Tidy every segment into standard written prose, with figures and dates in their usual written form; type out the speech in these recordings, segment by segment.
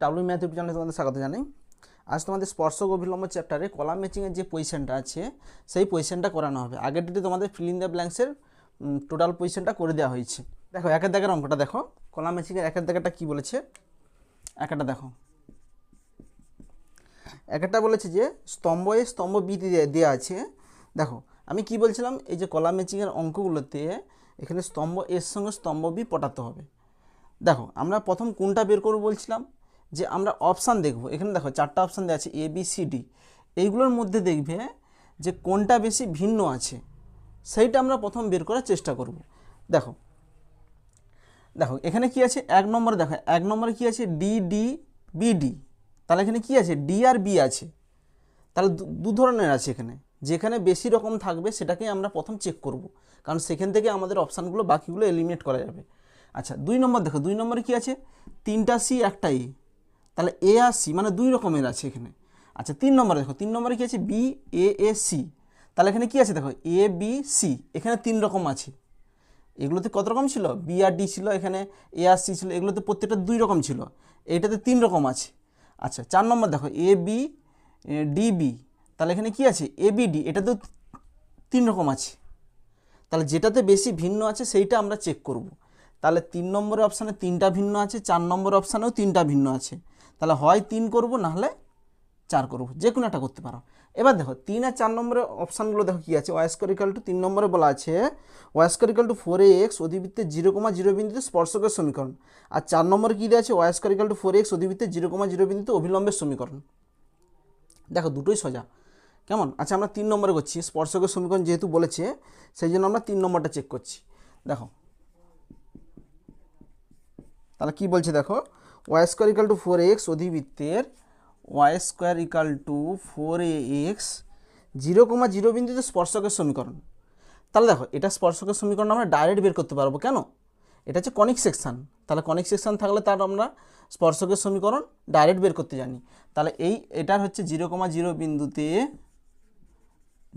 W math YouTube চ্যানেলে তোমাদের স্বাগত জানাই। আজ তোমাদের স্পর্শক অভিলম্ব চ্যাপ্টারে কলাম ম্যাচিংয়ের যে পজিশনটা আছে সেই পজিশনটা করানো হবে। আগের দিকে তোমাদের ফিল ইন দ্য ব্ল্যাঙ্কসের টোটাল পজিশনটা করে দেওয়া হয়েছে। দেখো একের দাগের অঙ্কটা দেখো, কলাম ম্যাচিংয়ের একের দাগেরটা কী বলেছে, একটা দেখো। একটা বলেছে যে স্তম্ভ এ স্তম্ভ বি দেওয়া আছে। দেখো আমি কি বলছিলাম, এই যে কলাম ম্যাচিংয়ের অঙ্কগুলোতে এখানে স্তম্ভ এর সঙ্গে স্তম্ভ বি পটাতে হবে। দেখো আমরা প্রথম কোনটা বের করব বলছিলাম, যে আমরা অপশান দেখব। এখানে দেখো চারটা অপশান দেওয়া আছে, এ বি সি ডি। এইগুলোর মধ্যে দেখবে যে কোনটা বেশি ভিন্ন আছে সেইটা আমরা প্রথম বের করার চেষ্টা করব। দেখো দেখো এখানে কি আছে, এক নম্বরে দেখো, এক নম্বরে কি আছে, ডি ডি বি ডি। তাহলে এখানে কি আছে, ডি আর বি আছে। তাহলে দু ধরনের আছে এখানে, যেখানে বেশি রকম থাকবে সেটাকেই আমরা প্রথম চেক করব, কারণ সেখান থেকে আমাদের অপশানগুলো বাকিগুলো এলিমিনেট করা যাবে। আচ্ছা দুই নম্বর দেখো, দুই নম্বরে কি আছে, তিনটা সি একটা এ। তাহলে এ আর সি মানে দুই রকমের আছে এখানে। আচ্ছা তিন নম্বরে দেখো, তিন নম্বরে কি আছে, বি এ সি। তাহলে এখানে কি আছে দেখো, এ বি সি, এখানে তিন রকম আছে। এগুলোতে কত রকম ছিল, বি আর ডি ছিল, এখানে এ আর সি ছিল, এগুলোতে প্রত্যেকটা দুই রকম ছিল, এইটাতে তিন রকম আছে। আচ্ছা চার নম্বর দেখো, এ বি ডি বি। তাহলে এখানে কি আছে, এ বি ডি, এটাতেও তিন রকম আছে। তাহলে যেটাতে বেশি ভিন্ন আছে সেইটা আমরা চেক করব। তাহলে তিন নম্বরের অপশানে তিনটা ভিন্ন আছে, চার নম্বর অপশানেও তিনটা ভিন্ন আছে। তাহলে হয় তিন করব, নাহলে চার করব, যে কোনো একটা করতে পারো। এবার দেখো তিন আর চার নম্বরের অপশানগুলো দেখো কী আছে। ওয়াই স্কোয়ার ইকুয়াল টু, তিন নম্বরে বলা আছে y square equal to 4ax অধিবৃত্তে 0,0 বিন্দুতে স্পর্শকের সমীকরণ। আর চার নম্বরে কী দেওয়া আছে, y square equal to 4x অধিবৃত্তে 0,0 বিন্দুতে অভিলম্বের সমীকরণ। দেখো দুটোই সোজা, কেমন? আচ্ছা আমরা তিন নম্বরে করছি, স্পর্শকের সমীকরণ যেহেতু বলেছে সেই জন্য আমরা তিন নম্বরটা চেক করছি। দেখো তাহলে কি বলছে দেখো, y square equal to 4x অধিবৃত্তের y square equal to 4ax 0,0 বিন্দুতে স্পর্শকের সমীকরণ। তাহলে দেখো এটা স্পর্শকের সমীকরণ আমরা ডাইরেক্ট বের করতে পারবো, কেন? এটা হচ্ছে কনিক সেকশান। তাহলে কনিক সেকশান থাকলে তার আমরা স্পর্শকের সমীকরণ ডাইরেক্ট বের করতে জানি। তাহলে এটার হচ্ছে 0,0 বিন্দুতে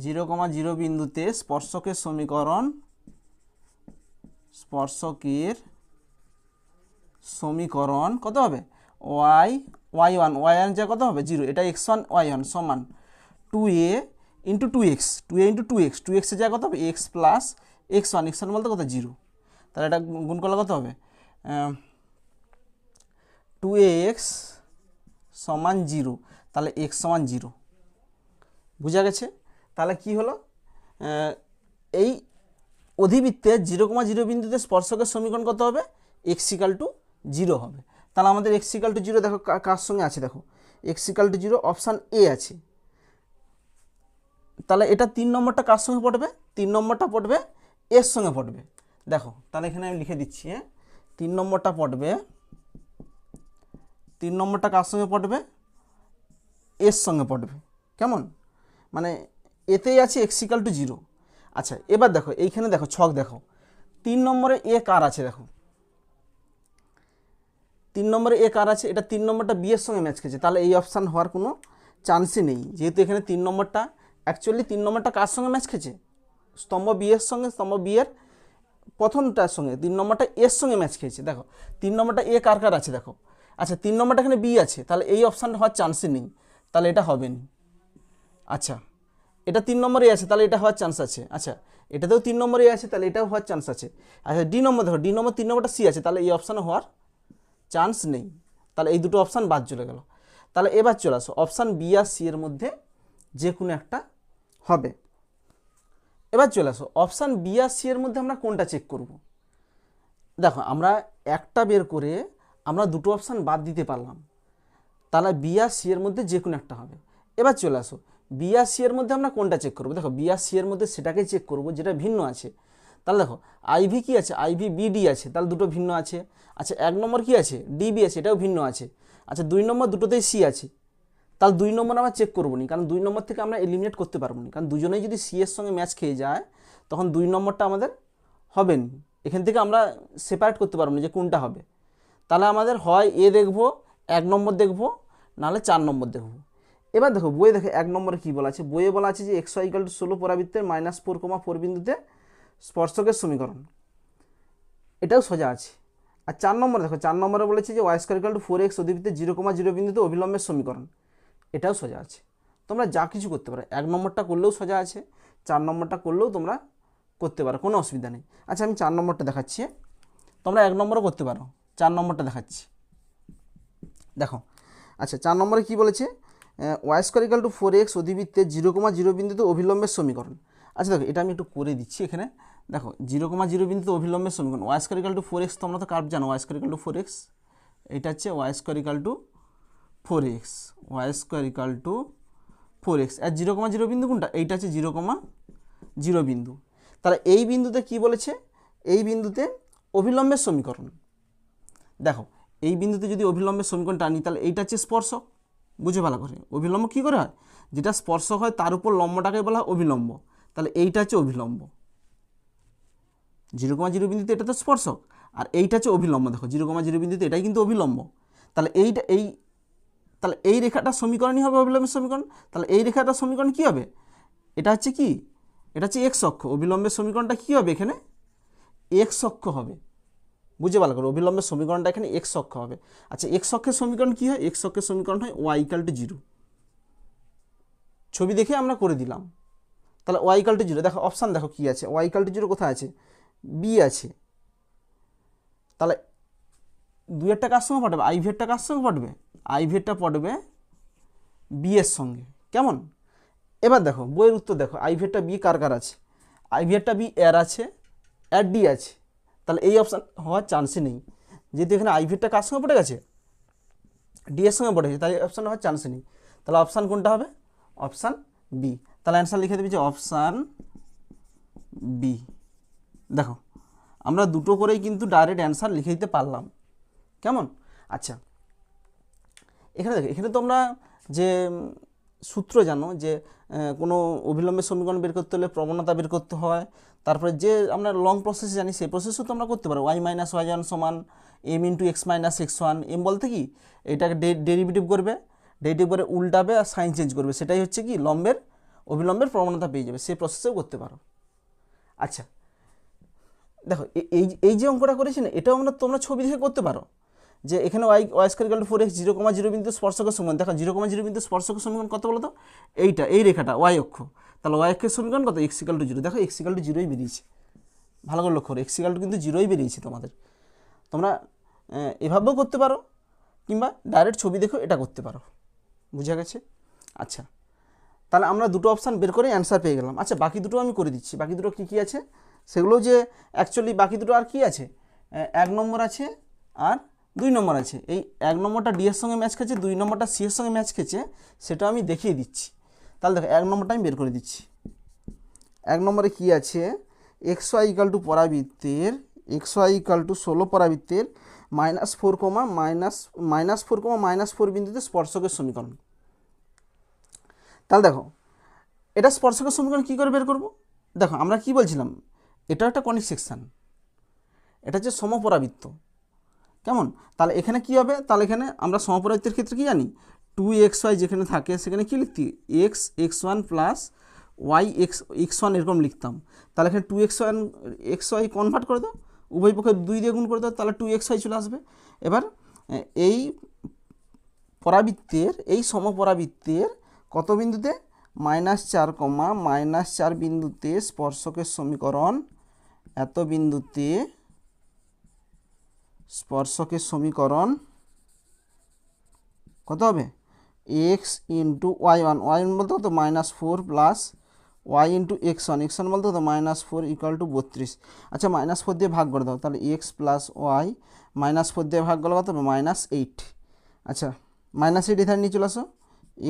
0,0 বিন্দুতে স্পর্শকের সমীকরণ, স্পর্শকের সমীকরণ কত হবে, ওয়াই ওয়ান যা কত হবে 0, এটা x1 y1 সমান 2a into 2x, 2a into 2x এর যা কত হবে x প্লাস x1 বলতে কত 0। তাহলে এটা গুণ করলে কত হবে 2ax সমান 0। তাহলে x সমান 0, বুঝা গেছে? তাহলে কি হলো, এই অধিবৃত্তের 0,0 বিন্দুতে স্পর্শকের সমীকরণ কত হবে, x ইকাল টু 0 হবে। তাহলে আমাদের x ইকাল টু 0 দেখো কার সঙ্গে আছে, দেখো x equal to 0 option A আছে। তাহলে এটা তিন নম্বরটা কার সঙ্গে পড়বে, তিন নম্বরটা পড়বে এর সঙ্গে পড়বে। দেখো তাহলে এখানে আমি লিখে দিচ্ছি, তিন নম্বরটা পড়বে, তিন নম্বরটা কার সঙ্গে পড়বে, এর সঙ্গে পড়বে। কেমন? মানে এতেই আছে x ইকাল টু 0। আচ্ছা এবার দেখো এইখানে দেখো ছক দেখো, তিন নম্বরে এ কার আছে, দেখো তিন নম্বরে এ কার আছে, এটা তিন নম্বরটা বি এর সঙ্গে ম্যাচ খেয়েছে। তাহলে এই অপশান হওয়ার কোনো চান্সই নেই, যেহেতু এখানে তিন নম্বরটা অ্যাকচুয়ালি তিন নম্বরটা কার সঙ্গে ম্যাচ খেয়েছে, স্তম্ভ বি এর সঙ্গে, স্তম্ভ বি এর প্রথমটার সঙ্গে তিন নম্বরটা এর সঙ্গে ম্যাচ খেয়েছে। দেখো তিন নম্বরটা এ কার কার আছে দেখো, আচ্ছা তিন নম্বরটা এখানে বি আছে, তাহলে এই অপশানটা হওয়ার চান্সই নেই, তাহলে এটা হবে না। আচ্ছা এটা তিন নম্বরে আছে, তাহলে এটা হওয়ার চান্স আছে। আচ্ছা এটাতেও তিন নম্বরে আছে, তাহলে এটাও হওয়ার চান্স আছে। আচ্ছা ডি নম্বর দেখো, ডি নম্বর তিন নম্বরটা সি আছে, তাহলে এই অপশানে হওয়ার চান্স নেই। তাহলে এই দুটো অপশান বাদ চলে গেল। তাহলে এবার চলে আসো অপশান বি আর সি এর মধ্যে যে কোনো একটা হবে। এবার চলে আসো অপশান বি আর সি এর মধ্যে আমরা কোনটা চেক করব। দেখো আমরা একটা বের করে আমরা দুটো অপশান বাদ দিতে পারলাম, তাহলে বি আর সি এর মধ্যে যে কোনো একটা হবে। এবার চলে আসো বি আর সি এর মধ্যে আমরা কোনটা চেক করবো। দেখো বি আর সি এর মধ্যে সেটাকেই চেক করব যেটা ভিন্ন আছে। তাহলে দেখো আইভি কি আছে, আইভি বিডি আছে, তাহলে দুটো ভিন্ন আছে। আচ্ছা এক নম্বর কি আছে, ডিবি আছে, এটাও ভিন্ন আছে। আচ্ছা দুই নম্বর দুটোতেই সি আছে, তাহলে দুই নম্বর আমরা চেক করবো না, কারণ দুই নম্বর থেকে আমরা এলিমিনেট করতে পারবো না, কারণ দুজনেই যদি সি এর সঙ্গে ম্যাচ খেয়ে যায় তখন দুই নম্বরটা আমাদের হবে না, এখান থেকে আমরা সেপারেট করতে পারবো না যে কোনটা হবে। তাহলে আমাদের হয় এ দেখবো, এক নম্বর দেখবো, নাহলে চার নম্বর দেখবো। এবার দেখো বইয়ে দেখো এক নম্বরে কী বলা আছে, বইয়ে বলা আছে যে এক্স ওয়াই ইকাল টু 16 পরাবৃত্তের -4,4 বিন্দুতে স্পর্শকের সমীকরণ। এটাও সোজা আছে। আর 4 নম্বরে দেখো, 4 নম্বরে বলেছে যে y square equal to 4x অধিবৃত্তে 0,0 বিন্দুতে অভিলম্বের সমীকরণ। এটাও সোজা আছে, তোমরা যা কিছু করতে পারো। 1 নম্বরটা করলেও সোজা আছে, 4 নম্বরটা করলেও তোমরা করতে পারো, কোনো অসুবিধা নেই। আচ্ছা আমি 4 নম্বরটা দেখাচ্ছি, তোমরা 1 নম্বরও করতে পারো, 4 নম্বরটা দেখাচ্ছি। দেখো আচ্ছা 4 নম্বরে কী বলেছে, y square equal to 4x অধিবৃত্তে 0,0 বিন্দুতে অভিলম্বের সমীকরণ। আচ্ছা দেখো এটা আমি একটু করে দিচ্ছি এখানে। দেখো 0,0 বিন্দুতে অভিলম্বের সমীকরণ, Y square equal to 4x, তোমরা তো কার্ভ জানো, Y square equal to 4x, এটা হচ্ছে y square equal to 4x, y square equal to 4x। আর 0,0 বিন্দু কোনটা, এইটা হচ্ছে 0,0 বিন্দু। তাহলে এই বিন্দুতে কি বলেছে, এই বিন্দুতে অভিলম্বের সমীকরণ। দেখো এই বিন্দুতে যদি অভিলম্বের সমীকরণটা আনি, তাহলে এইটা হচ্ছে স্পর্শক, বুঝে ভালো করে। অভিলম্ব কী করে হয়, যেটা স্পর্শক হয় তার উপর লম্বটাকে বলা হয় অভিলম্ব। তাহলে এইটা হচ্ছে অভিলম্ব, 0,0 বিন্দুতে এটা তো স্পর্শক, আর এইটা হচ্ছে অভিলম্ব। দেখো 0,0 বিন্দুতে এটাই কিন্তু অভিলম্ব। তাহলে তাহলে এই রেখাটার সমীকরণই হবে অভিলম্বের সমীকরণ। তাহলে এই রেখাটার সমীকরণ কী হবে, এটা হচ্ছে কি, এটা হচ্ছে এক্স অক্ষ। অভিলম্বের সমীকরণটা কী হবে, এখানে এক্স অক্ষ হবে, বুঝে ভালো করো। অভিলম্বের সমীকরণটা এখানে এক্স অক্ষ হবে। আচ্ছা এক্স অক্ষের সমীকরণ কী হয়, এক্স অক্ষের সমীকরণ হয় ওয়াই ইকুয়াল টু 0। ছবি দেখে আমরা করে দিলাম। তাহলে ওয়াই ইকুয়াল টু 0, দেখো অপশান দেখো কী আছে, ওয়াই ইকুয়াল টু 0 কোথায় আছে, বি আছে। তাহলে দুইয়েরটা কার সঙ্গে পড়বে, আই ভেরটা কার সঙ্গে পড়বে, আই ভেরটা পড়বে বি এর সঙ্গে, কেমন। এবার দেখো বইয়ের উত্তর দেখো, আই ভেরটা বি কার কার আছে, আই ভেরটা বি এর আছে, এর ডি আছে। তাহলে এই অপশান হওয়ার চান্সই নেই, যেহেতু এখানে আই ভেরটা কার সঙ্গে পড়ে গেছে, ডি এর সঙ্গে পড়ে গেছে, তাই অপশান হওয়ার চান্সই নেই। তাহলে অপশান কোনটা হবে, অপশান বি। তাহলে অ্যান্সার লিখে দেবে যে অপশান বি। দেখো আমরা দুটো করেই কিন্তু ডাইরেক্ট অ্যান্সার লিখে দিতে পারলাম, কেমন। আচ্ছা এখানে দেখো, এখানে তোমরা যে সূত্র জানো যে কোনো অভিলম্বের সমীকরণ বের করতে হলে প্রবণতা বের করতে হয়, তারপরে যে আমরা লং প্রসেস জানি সেই প্রসেসও তোমরা করতে পারো। ওয়াই মাইনাস ওয়াই ওয়ান সমান m into x minus x one. M বলতে কি, এটাকে ডেরিভেটিভ করবে, ডেরিভেটিভ করে উল্টাবে আর সাইন চেঞ্জ করবে, সেটাই হচ্ছে কি লম্বের অভিলম্বের প্রবণতা পেয়ে যাবে, সেই প্রসেসেও করতে পারো। আচ্ছা দেখো এই যে অঙ্কটা করেছি না, এটাও তোমরা ছবি দেখে করতে পারো, যে এখানে Y square equal to 4x 0,0 বিন্দু স্পর্শকের সমীকরণ। দেখো 0,0 বিন্দু স্পর্শকের সমীকরণ কত বলো তো, এইটা, এই রেখাটা ওয়াই অক্ষ। তাহলে ওয়াই অক্ষের সমীকরণ কত, x ইকুয়াল টু 0। দেখো x ইকুয়াল টু 0ই বেরিয়েছে, ভালো করে লক্ষ্য করো, x ইকুয়াল টু কিন্তু 0ই বেরিয়েছে তোমাদের। তোমরা এভাবেও করতে পারো, কিংবা ডাইরেক্ট ছবি দেখো এটা করতে পারো, বুঝা গেছে। আচ্ছা তাহলে আমরা দুটো অপশান বের করে অ্যান্সার পেয়ে গেলাম। আচ্ছা বাকি দুটো আমি করে দিচ্ছি, বাকি দুটো কী কী আছে সেগুলো, যে অ্যাকচুয়ালি বাকি দুটো আর কি আছে, 1 নম্বর আছে আর 2 নম্বর আছে। এই 1 নম্বরটা ডি এর সঙ্গে ম্যাচ খেয়েছে, 2 নম্বরটা সি এর সঙ্গে ম্যাচ খেয়েছে, সেটা আমি দেখিয়ে দিচ্ছি। তাহলে দেখো 1 নম্বরটা আমি বের করে দিচ্ছি। 1 নম্বরে কী আছে, এক্স ওয়াই ইকাল টু পরাবৃত্তের, এক্স ওয়াই ইকাল টু 16 পরাবৃত্তের -4 বিন্দুতে স্পর্শকের সমীকরণ। তাহলে দেখো এটা স্পর্শকের সমীকরণ কী করে বের করব, দেখো আমরা কি বলছিলাম, এটা একটা কনিক সেকশান, এটা হচ্ছে সমপরাবৃত্ত, কেমন। তাহলে এখানে কি হবে, তাহলে এখানে আমরা সমপরাবৃত্তের ক্ষেত্রে কি জানি, 2xy যেখানে থাকে সেখানে কি লিখতি, x1 প্লাস y x1 এরকম লিখতাম। তাহলে এখানে 2xy কনভার্ট করে দাও, উভয় পক্ষে 2 দিয়ে গুণ করে দাও, তাহলে 2xy চলে আসবে। এবার এই পরাবৃত্তের, এই সমপরাবৃত্তের কত বিন্দুতে, -4 বিন্দুতে স্পর্শকের সমীকরণ, এত বিন্দুতে স্পর্শকের সমীকরণ কত হবে, x ইন্টু y1, y1 বলতে কত -4 plus y into x1, x1 বলতে কত -4 ইকুয়াল টু 32। আচ্ছা -4 দিয়ে ভাগ করে দাও, তাহলে x প্লাস y, -4 দিয়ে ভাগ করলে কত হবে -8। আচ্ছা -8 এখানে নিয়ে চলে আসো,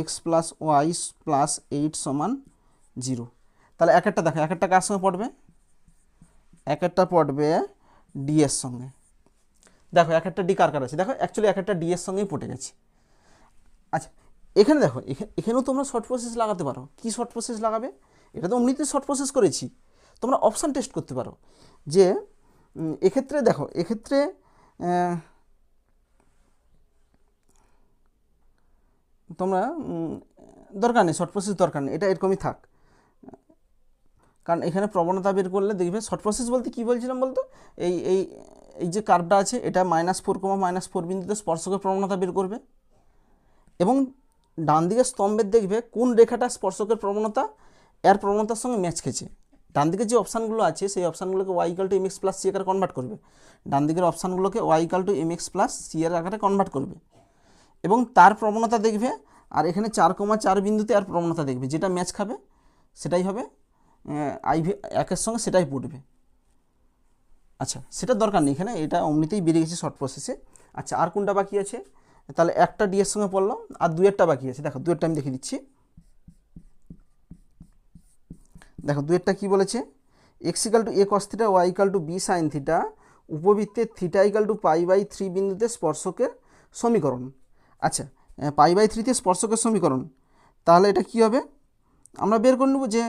x প্লাস y প্লাস 8 সমান 0। তাহলে এক একটা দেখো, এক একটা কার সঙ্গে পড়বে, এক একটা পড়বে ডি এর সঙ্গে। দেখো এক একটা ডি কার কার আছে, দেখো অ্যাকচুয়ালি এক একটা ডি এর সঙ্গেই পড়ে গেছে। আচ্ছা এখানে দেখো, এখানেও তোমরা শর্ট প্রসেস লাগাতে পারো। কি শর্ট প্রসেস লাগাবে, এটা তো এমনিতে শর্ট প্রসেস করেছি, তোমরা অপশান টেস্ট করতে পারো, যে এক্ষেত্রে দেখো, এক্ষেত্রে তোমরা দরকার নেই, শর্ট প্রসেস দরকার নেই, এটা এরকমই থাক। কারণ এখানে প্রবণতা বের করলে দেখবে, শর্ট প্রসেস বলতে কী বলছিলাম বলতো, এই এই যে কার্ভটা আছে এটা -4, বিন্দুতে স্পর্শকের প্রবণতা বের করবে এবং ডান দিকের স্তম্ভের দেখবে কোন রেখাটা স্পর্শকের প্রবণতা এর প্রবণতার সঙ্গে ম্যাচ খেয়েছে। ডান দিকে যে অপশানগুলো আছে সেই অপশানগুলোকে y = mx + c আকারে কনভার্ট করবে, ডান দিকের অপশানগুলোকে y = mx + c এর আকারে কনভার্ট করবে এবং তার প্রবণতা দেখবে, আর এখানে 4,4 বিন্দুতে আর প্রবণতা দেখবে, যেটা ম্যাচ খাবে সেটাই হবে IV 1 সঙ্গে সেটাই পড়বে। আচ্ছা, সেটা দরকার নেই এখানে, এটা অমনিতেই বেরিয়ে গেছে শর্ট প্রসেসে। আচ্ছা, আর কোনটা বাকি আছে? তাহলে একটা ডি এর সঙ্গে পড়লাম, আর দুয়েরটা বাকি আছে। দেখো দুয়েরটা আমি দেখিয়ে দিচ্ছি। দেখো দুয়েরটা কি বলেছে, x = a cos θ, y = b sin θ, উপবৃত্তের θ = π/3 বিন্দুতে স্পর্শকের সমীকরণ। আচ্ছা, π/3 তে স্পর্শকের সমীকরণ, তাহলে এটা কি হবে আমরা বের করে নেব যে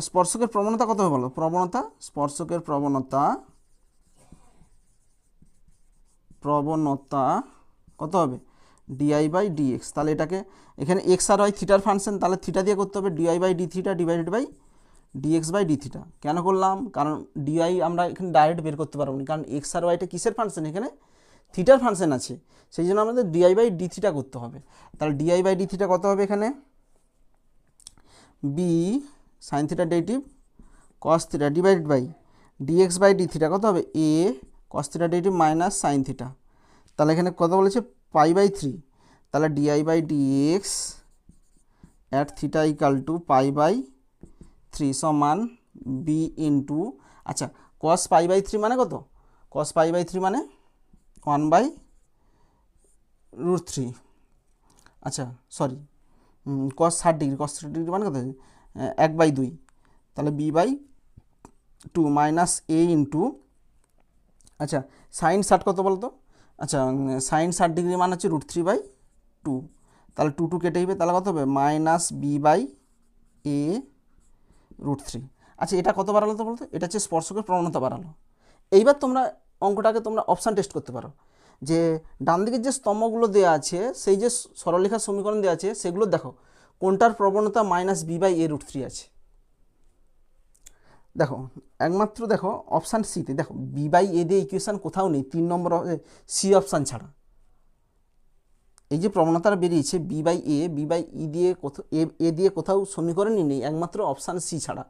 স্পর্শকের প্রবণতা কত হবে বলো। স্পর্শকের প্রবণতা কত হবে, di/dx। তাহলে এটাকে এখানে x আর y থিটার ফাংশন, তাহলে থিটা দিয়ে করতে হবে di/dθ / dx/dθ। কেন করলাম, কারণ di আমরা এখানে ডাইরেক্ট বের করতে পারবো না, কারণ x আর yটা কিসের ফাংশন, এখানে থিটার ফাংশন আছে, সেই জন্য আমাদের di/dθ করতে হবে। তাহলে di/dθ কত হবে, এখানে b sin θ derivative cos θ / dx/dθ কত হবে, a cos θ derivative minus sin θ। তাহলে এখানে কত বলেছে π/3, তাহলে di/dx at θ = π/3 সমান b ইন্টু, আচ্ছা cos π/3 মানে কত, cos π/3 মানে 1/√3, আচ্ছা সরি cos 60 মানে কত 1/2, তাহলে b/2 মাইনাস a ইন্টু, আচ্ছা সাইন 60 কত বলতো, আচ্ছা সাইন 60 মানে হচ্ছে √3/2, তাহলে 2 কেটে দিবে, তাহলে কত হবে -b/a√3। আচ্ছা এটা কত বাড়ালো তো বলতো, এটা হচ্ছে স্পর্শকের প্রবণতা বাড়ালো। এইবার তোমরা অঙ্কটাকে তোমরা অপশান টেস্ট করতে পারো যে ডান দিকের যে স্তম্ভগুলো দেওয়া আছে, সেই যে সরলরেখার সমীকরণ দেওয়া আছে সেগুলো দেখো কোনটার প্রবণতা -b/a√3 আছে। দেখো একমাত্র দেখো অপশান সিতে, দেখো b/a দিয়ে ইকুয়েশান কোথাও নেই, 3 নম্বর সি অপশান ছাড়া। এই যে প্রবণতাটা বেরিয়েছে b/a দিয়ে কোথাও এ দিয়ে কোথাও সমীকরণই নেই, একমাত্র অপশান সি ছাড়া।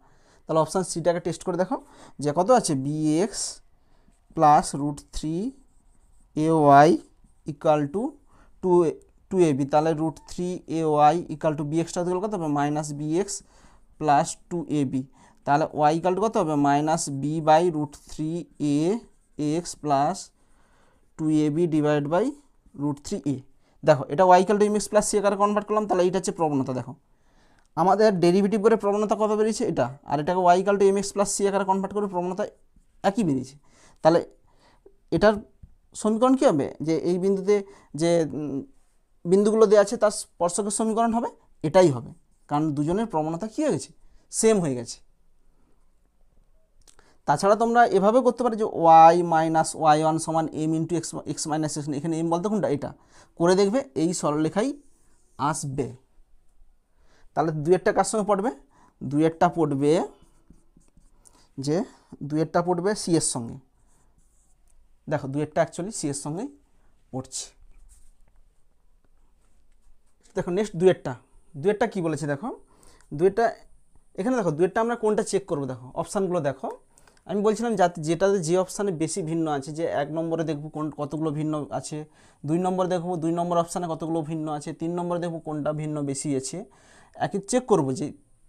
তাহলে অপশান সিটাকে টেস্ট করে দেখো যে কত আছে, bx + √3ay = 2ab, তাহলে √3ay = bxটা হতে গেলে কত হবে -bx + 2ab, তাহলে y = কত হবে -b/√3ax + 2ab /√3a। দেখো এটা y = mx + c আকারে কনভার্ট করলাম, তাহলে এইটা হচ্ছে প্রবণতা। দেখো আমাদের ডেরিভেটিভ করে প্রবণতা কত বেরিয়েছে এটা, আর এটাকে y = mx + c আকারে কনভার্ট করে প্রবণতা একই বেরিয়েছে। তাহলে এটার সমীকরণ কী হবে, যে এই বিন্দুতে যে বিন্দুগুলো দেওয়া আছে তার স্পর্শকের সমীকরণ হবে, এটাই হবে, কারণ দুজনের প্রবণতা কী হয়ে গেছে, সেম হয়ে গেছে। তাছাড়া তোমরা এভাবে করতে পারো যে y - y1 = m × x - x, এখানে m বলতে কোনটা, এটা করে দেখবে এই সরলরেখাই আসবে। তাহলে দুয়েরটা কার সঙ্গে পড়বে, দুয়েরটা পড়বে সি এর সঙ্গে। দেখো দুয়েরটা অ্যাকচুয়ালি সি এর সঙ্গেই পড়ছে। দেখো নেক্সট দুয়েরটা কী বলেছে, দেখো দুয়েরটা এখানে দেখো দুয়েরটা আমরা কোনটা চেক করবো, দেখো অপশানগুলো দেখো। আমি বলছিলাম যেটাতে যে অপশানে বেশি ভিন্ন আছে, যে 1 নম্বরে দেখবো কতগুলো ভিন্ন আছে, 2 নম্বরে দেখবো 2 নম্বর অপশানে কতগুলো ভিন্ন আছে, 3 নম্বরে দেখবো কোনটা ভিন্ন বেশি আছে, একই চেক করবো যে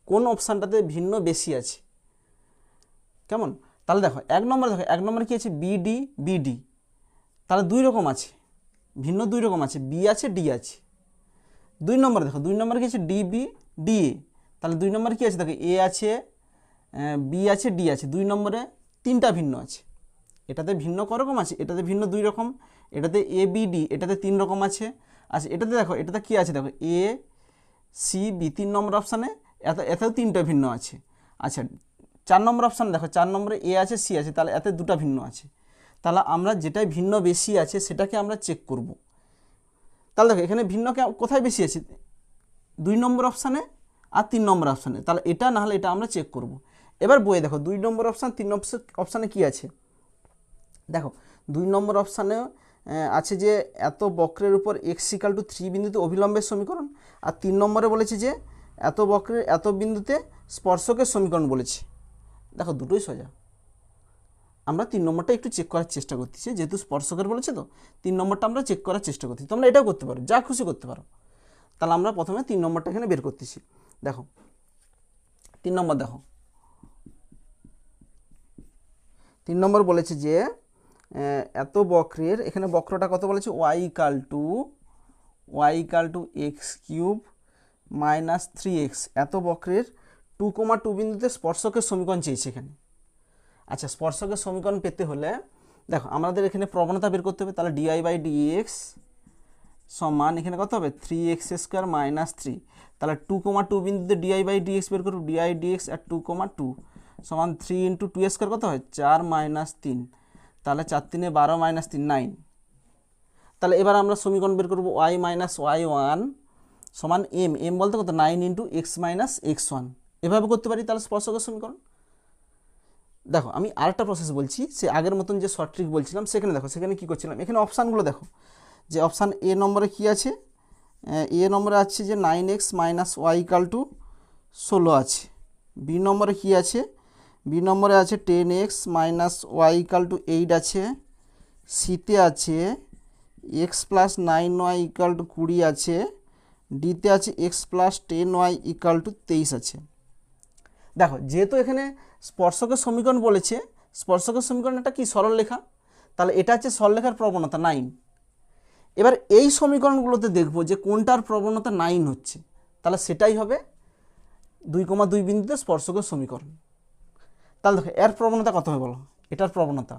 কোন অপশানটাতে ভিন্ন বেশি আছে, কেমন। তাহলে দেখো 1 নম্বরে কী আছে, বিডি, তাহলে 2 রকম আছে, ভিন্ন 2 রকম আছে, বি আছে ডি আছে। 2 নম্বরে দেখো 2 নম্বরে কী আছে, ডিবি ডিএ, তাহলে 2 নম্বরে কী আছে, দেখো এ আছে, বি আছে, ডি আছে। 2 নম্বরে 3টা ভিন্ন আছে, এটাতে ভিন্ন করকম আছে, এটাতে ভিন্ন 2 রকম, এটাতে এ বি ডি, এটাতে 3 রকম আছে। আচ্ছা এটাতে দেখো এটাতে কী আছে, দেখো এ সি বি 3 নম্বর অপশানে এতেও 3টা ভিন্ন আছে। আচ্ছা 4 নম্বর অপশানে দেখো 4 নম্বরে এ আছে সি আছে, তাহলে এতে 2টা ভিন্ন আছে। তাহলে আমরা যেটাই ভিন্ন বেশি আছে সেটাকে আমরা চেক করব। তাহলে দেখো এখানে ভিন্ন কোথায় বেশি আছে, 2 নম্বর অপশানে আর 3 নম্বর অপশানে, তাহলে এটা না হলে এটা আমরা চেক করব। এবার বইয়ে দেখো 2 নম্বর অপশান 3 নম্বর অপশানে কী আছে, দেখো 2 নম্বর অপশানে আছে যে এত বক্রের উপর x = 3 বিন্দুতে অভিলম্বের সমীকরণ, আর 3 নম্বরে বলেছে যে এত বক্রের এত বিন্দুতে স্পর্শকের সমীকরণ বলেছে। দেখো দুটোই সোজা। আমরা 3 নম্বরটা একটু চেক করার চেষ্টা করতেছি, যেহেতু স্পর্শকের বলেছে তো 3 নম্বরটা আমরা চেক করার চেষ্টা করতেছি। তোমরা এটাও করতে পারো, যা খুশি করতে পারো। তাহলে আমরা প্রথমে 3 নম্বরটা এখানে বের করতেছি। দেখো 3 নম্বর, দেখো 3 নম্বর বলেছে যে এত বক্রের, এখানে বক্রটা কত বলেছে, y=x³ - 3x, এত বক্রের 2,2 বিন্দুতে স্পর্শকের সমীকরণ চেয়েছে এখানে। আচ্ছা, স্পর্শকের সমীকরণ পেতে হলে দেখো আমাদের এখানে প্রবণতা বের করতে হবে। তাহলে dy/dx সমান এখানে কত হবে, 3x² - 3। তাহলে 2,2 বিন্দুতে dy/dx বের করব, dy/dx at 2,2 সমান 3 × 2² কত হয়, 4 - 3। তাহলে 4 × 3 = 12 - 3 9। তাহলে এবার আমরা সমীকরণ বের করব y - y1 সমান m বলতে কত, 9 × x - x1। এভাবে করতে পারি তাহলে স্পর্শকের সমীকরণ। দেখো আমি আরেকটা প্রসেস বলছি, সে আগের মতন যে শর্ট ট্রিক বলছিলাম সেখানে দেখো, সেখানে কী করছিলাম, এখানে অপশানগুলো দেখো যে অপশান এ নম্বরে কী আছে, এ নম্বরে আছে যে 9x - y = 16 আছে। বি নম্বরে কী আছে, বি নম্বরে আছে 10x - y = 8 আছে। সিতে আছে x + 9y = 20 আছে। ডিতে আছে x + 10y = 23 আছে। দেখো যেহেতু এখানে স্পর্শকের সমীকরণ বলেছে, স্পর্শকের সমীকরণটা কি, সরলরেখা, তাহলে এটা হচ্ছে সরলরেখার প্রবণতা 9। এবার এই সমীকরণগুলোতে দেখবো যে কোনটার প্রবণতা 9 হচ্ছে, তাহলে সেটাই হবে 2,2 বিন্দুতে স্পর্শকের সমীকরণ। তাহলে দেখো এর প্রবণতা কত হবে বলো, এটার প্রবণতা,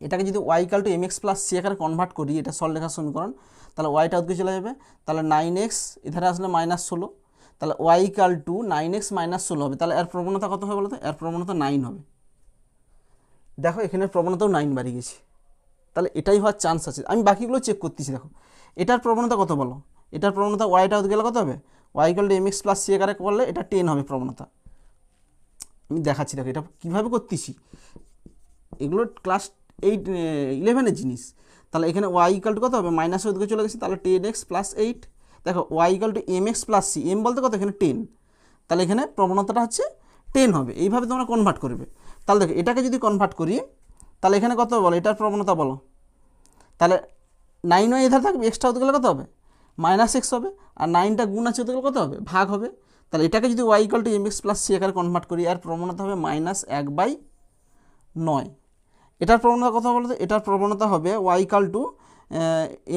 এটাকে যদি y = mx + c আকারে কনভার্ট করি, এটা সরলরেখার সমীকরণ, তাহলে ওয়াইটা ওদিকে চলে যাবে, তাহলে 9x এধারে আসলে -16, তাহলে y = 9x - 16 হবে। তাহলে এর প্রবণতা কত হবে বলো তো, এর প্রবণতা 9 হবে। দেখো এখানে প্রবণতাও 9 বাড়িয়ে গেছে, তাহলে এটাই হওয়ার চান্স আছে। আমি বাকিগুলো চেক করতেছি। দেখো এটার প্রবণতা কত বলো, এটার প্রবণতা ওয়াইটা ওদিকে গেলে কত হবে, y = mx + c আকারে করলে এটা 10 হবে প্রবণতা। আমি দেখাচ্ছি, দেখো এটা কীভাবে করতেছি, এগুলো ক্লাস 11-এর জিনিস। তাহলে এখানে y = কত হবে, মাইনাসের ওদিকে চলে গেছে, তাহলে 10x + 8। দেখো y = mx + c, m বলতে কত এখানে 10, তাহলে এখানে প্রবণতাটা হচ্ছে 10 হবে। এইভাবে তোমরা কনভার্ট করবে। তাহলে দেখো এটাকে যদি কনভার্ট করি, তাহলে এখানে কত বলো, এটার প্রবণতা বলো, তাহলে 9y এধারে থাকবে, এক্সট্রা হতে গেলে কত হবে, -x হবে, আর 9টা গুণ আছে হতে গেলে কত হবে, ভাগ হবে। তাহলে এটাকে যদি y = mx + c আকারে কনভার্ট করি, আর প্রবণতা হবে -1/9। এটার প্রবণতা কত বলতো, এটার প্রবণতা হবে y =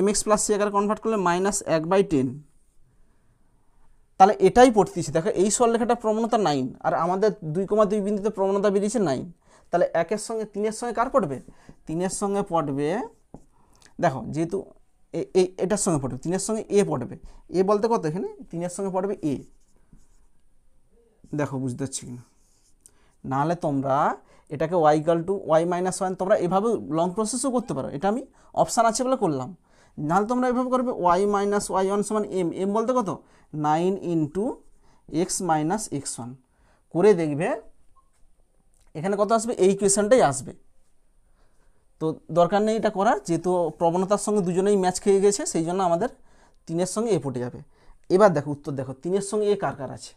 mx + c আকারে কনভার্ট করলে -1/10। তাহলে এটাই পড়তেছি। দেখো এই সরলরেখাটার প্রবণতা 9, আর আমাদের 2,2 বিন্দুতে প্রবণতা বেরিয়েছে 9। তাহলে 1-এর সঙ্গে 3-এর সঙ্গে কার পড়বে, 3-এর সঙ্গে পড়বে, দেখো যেহেতু এটার সঙ্গে পড়বে, 3-এর সঙ্গে এ পড়বে। এ বলতে কত, এখানে 3-এর সঙ্গে পড়বে এ। দেখো বুঝতে পারছি কিনা, নাহলে তোমরা এটাকে y = y - 1 তোমরা এভাবে লং প্রসেসও করতে পারো, এটা আমি অপশান আছে বলে করলাম। নাহলে তোমরা এভাবে করবে y - y1 সমান m বলতে কত, 9 × x - x1 করে দেখবে এখানে কত আসবে, এই ইকুয়েশনটাই আসবে। তো দরকার নেই এটা করার, যেহেতু প্রবণতার সঙ্গে দুজনেই ম্যাচ খেয়ে গেছে, সেই জন্য আমাদের 3-এর সঙ্গে এ পড়ে যাবে। এবার দেখো উত্তর, দেখো 3-এর সঙ্গে এ কার কার আছে,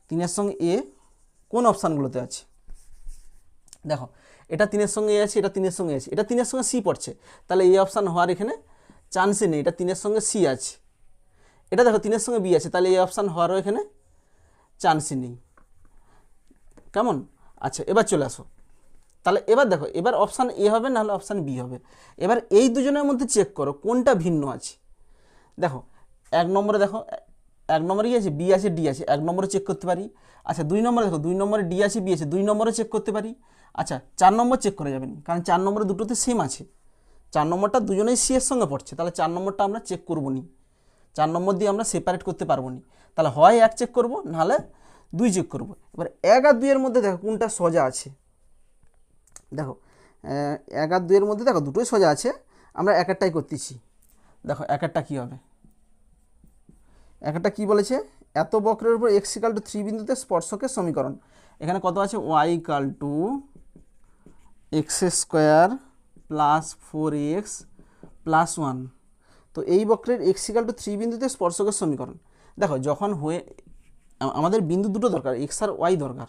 3-এর সঙ্গে এ কোন অপশানগুলোতে আছে। দেখো এটা 3-এর সঙ্গে এ আছে, এটা 3-এর সঙ্গে আছে, এটা 3-এর সঙ্গে সি পড়ছে, তাহলে এই অপশান হওয়ার এখানে চান্সই নেই। এটা 3-এর সঙ্গে সি আছে, এটা দেখো 3-এর সঙ্গে বি আছে, তাহলে এই অপশান হওয়ারও এখানে চান্সই নেই। কেমন, আচ্ছা এবার চলে আসো। তাহলে এবার দেখো, এবার অপশান এ হবে, নাহলে অপশান বি হবে। এবার এই দুজনের মধ্যে চেক করো কোনটা ভিন্ন আছে। দেখো 1 নম্বরে, দেখো 1 নম্বরে কি আছে, বি আছে, ডি আছে, 1 নম্বরে চেক করতে পারি। আচ্ছা 2 নম্বরে দেখো, 2 নম্বরে ডি আছে, বি আছে, 2 নম্বরে চেক করতে পারি। আচ্ছা 4 নম্বর চেক করা যাবে না, কারণ 4 নম্বরে দুটোতে সেম আছে, 4 নম্বরটা দুজনেই সি এর সঙ্গে পড়ছে, তাহলে 4 নম্বরটা আমরা চেক করবো নি, 4 নম্বর দিয়ে আমরা সেপারেট করতে পারবো না। তাহলে হয় 1 চেক করবো, নাহলে 2 চেক করবো। এবার 1 আর 2 এর মধ্যে দেখো কোনটা সোজা আছে। দেখো 1 আর 2 এর মধ্যে দেখো দুটোই সোজা আছে, আমরা এক একটাই করতেছি। দেখো এক একটা কী হবে, এক একটা কী বলেছে, এত বক্রের উপর x = 3 বিন্দুতে স্পর্শকের সমীকরণ। এখানে কত আছে, y = x square plus 4x plus 1। তো এই বক্রের এক্স ইকাল টু 3 বিন্দুতে স্পর্শকের সমীকরণ। দেখো যখন হয়ে আমাদের বিন্দু দুটো দরকার, এক্স আর ওয়াই দরকার।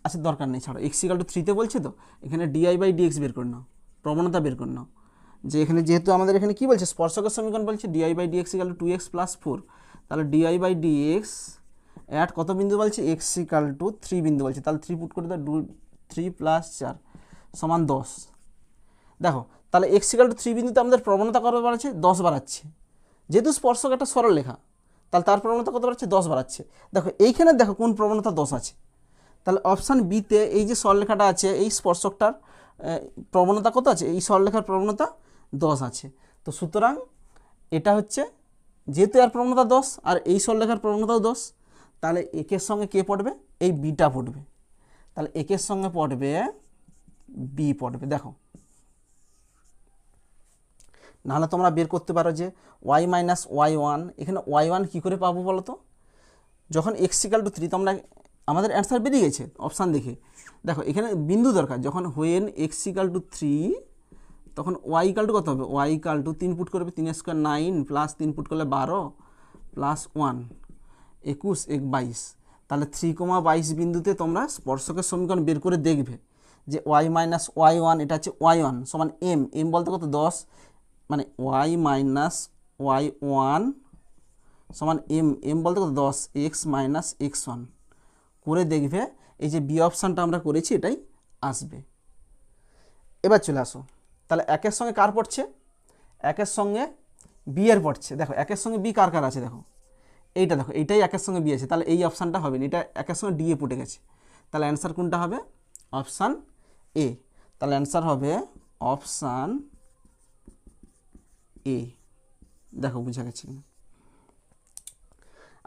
আচ্ছা দরকার নেই, ছাড়ো, এক্স ইকাল টু 3তে বলছে তো এখানে ডিআই বাই ডিএক্স বের করে নাও, প্রবণতা বের করে নাও। যে এখানে যেহেতু আমাদের এখানে কী বলছে, স্পর্শকের সমীকরণ বলছে dy by dx equal to 2x plus 4, তাহলে ডিআই বাই ডিএক্স অ্যাট কত বিন্দু বলছে, এক্স ইকাল টু 3 বিন্দু বলছে, তাহলে 3 পুট করে দাও, 3 প্লাস 4 সমান 10। দেখো তাহলে এক্স ইকাল টু 3 বিন্দুতে আমাদের প্রবণতা কত বাড়াচ্ছে, 10 বাড়াচ্ছে। যেহেতু স্পর্শক একটা সরল লেখা, তাহলে তার প্রবণতা কত বাড়াচ্ছে, 10 বাড়াচ্ছে। দেখো এইখানে দেখো কোন প্রবণতা 10 আছে, তাহলে অপশান বিতে এই যে সরলরেখাটা আছে এই স্পর্শকটার প্রবণতা কত আছে, এই সরলরেখার প্রবণতা 10 আছে। তো সুতরাং এটা হচ্ছে, যেহেতু এর প্রবণতা 10 আর এই সরলরেখার প্রবণতাও 10, তাহলে একের সঙ্গে কে পড়বে, এই বিটা পড়বে। তাহলে একের সঙ্গে পড়বে বি পড়বে। দেখো নাহলে তোমরা বের করতে পারো যে ওয়াই মাইনাস ওয়াই ওয়ান, এখানে ওয়াই ওয়ান কী করে পাবো বলো তো, যখন এক্স ইকাল টু 3 তোমরা, আমাদের অ্যান্সার বেরিয়ে গেছে অপশান দেখে। দেখো এখানে বিন্দু দরকার, যখন হোয়েন এক্স ইকাল টু 3 তখন ওয়াই ইকাল টু কত হবে, ওয়াই ইকাল টু 3 পুট করবে, 3 স্কোয়ার 9 প্লাস 3 পুট করলে 12 প্লাস 1 21 1 22। তাহলে 3,22 বিন্দুতে তোমরা স্পর্শকের সমীকরণ বের করে দেখবে যে ওয়াই মাইনাস ওয়াই ওয়ান, এটা হচ্ছে ওয়াই ওয়ান সমান এম, এম বলতে কত 10, মানে ওয়াই মাইনাস ওয়াই ওয়ান সমান এম, এম বলতে কত 10, এক্স মাইনাস এক্স ওয়ান করে দেখবে এই যে বি অপশানটা আমরা করেছি এটাই আসবে। এবার চলে আসো, তাহলে একের সঙ্গে কার পড়ছে, একের সঙ্গে বি এর পড়ছে। দেখো একের সঙ্গে বি কার কার আছে, দেখো এইটা, দেখো এইটাই একের সঙ্গে বি আছে, তাহলে এই অপশানটা হবে না, এটা একের সঙ্গে ডি এ পড়ে গেছে। তাহলে অ্যান্সার কোনটা হবে, অপশান এ। তাহলে অ্যান্সার হবে অপশান এ। দেখো বুঝা গেছে কিনা।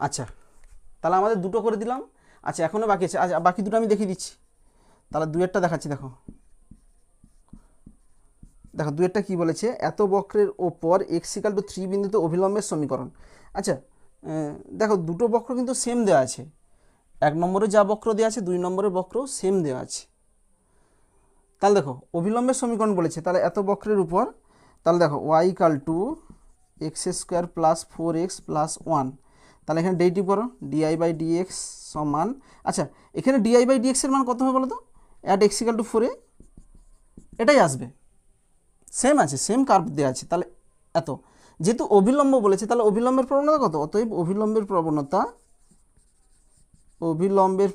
আচ্ছা তাহলে আমাদের দুটো করে দিলাম। আচ্ছা এখনও বাকি আছে, আচ্ছা বাকি দুটো আমি দেখিয়ে দিচ্ছি। তাহলে দুয়েরটা দেখাচ্ছি। দেখো দেখো দুয়েরটা কী বলেছে, এত বক্রের ওপর এক্স ইকাল টু 3 বিন্দুতে অভিলম্বের সমীকরণ। আচ্ছা দেখো দুটো বক্র কিন্তু সেম দেওয়া আছে, 1 নম্বরে যা বক্র দেওয়া আছে 2 নম্বরের বক্র সেম দেওয়া আছে। তাহলে দেখো অভিলম্বের সমীকরণ বলেছে, তাহলে এত বক্রের উপর, তাহলে দেখো y equal to x square plus 4x plus 1, তাহলে এখানে ডেরিভেটিভ করো, ডিআই বাই ডিএক্স সমান, আচ্ছা এখানে ডিআই বাই ডিএক্সের মান কত হবে বলো তো, at x equal two 4a, এটাই আসবে, সেম আছে, সেম কার্ভ দেওয়া আছে। তাহলে এত, যেহেতু অভিলম্ব বলেছে তাহলে অভিলম্বের প্রবণতা কত, অতএব অভিলম্বের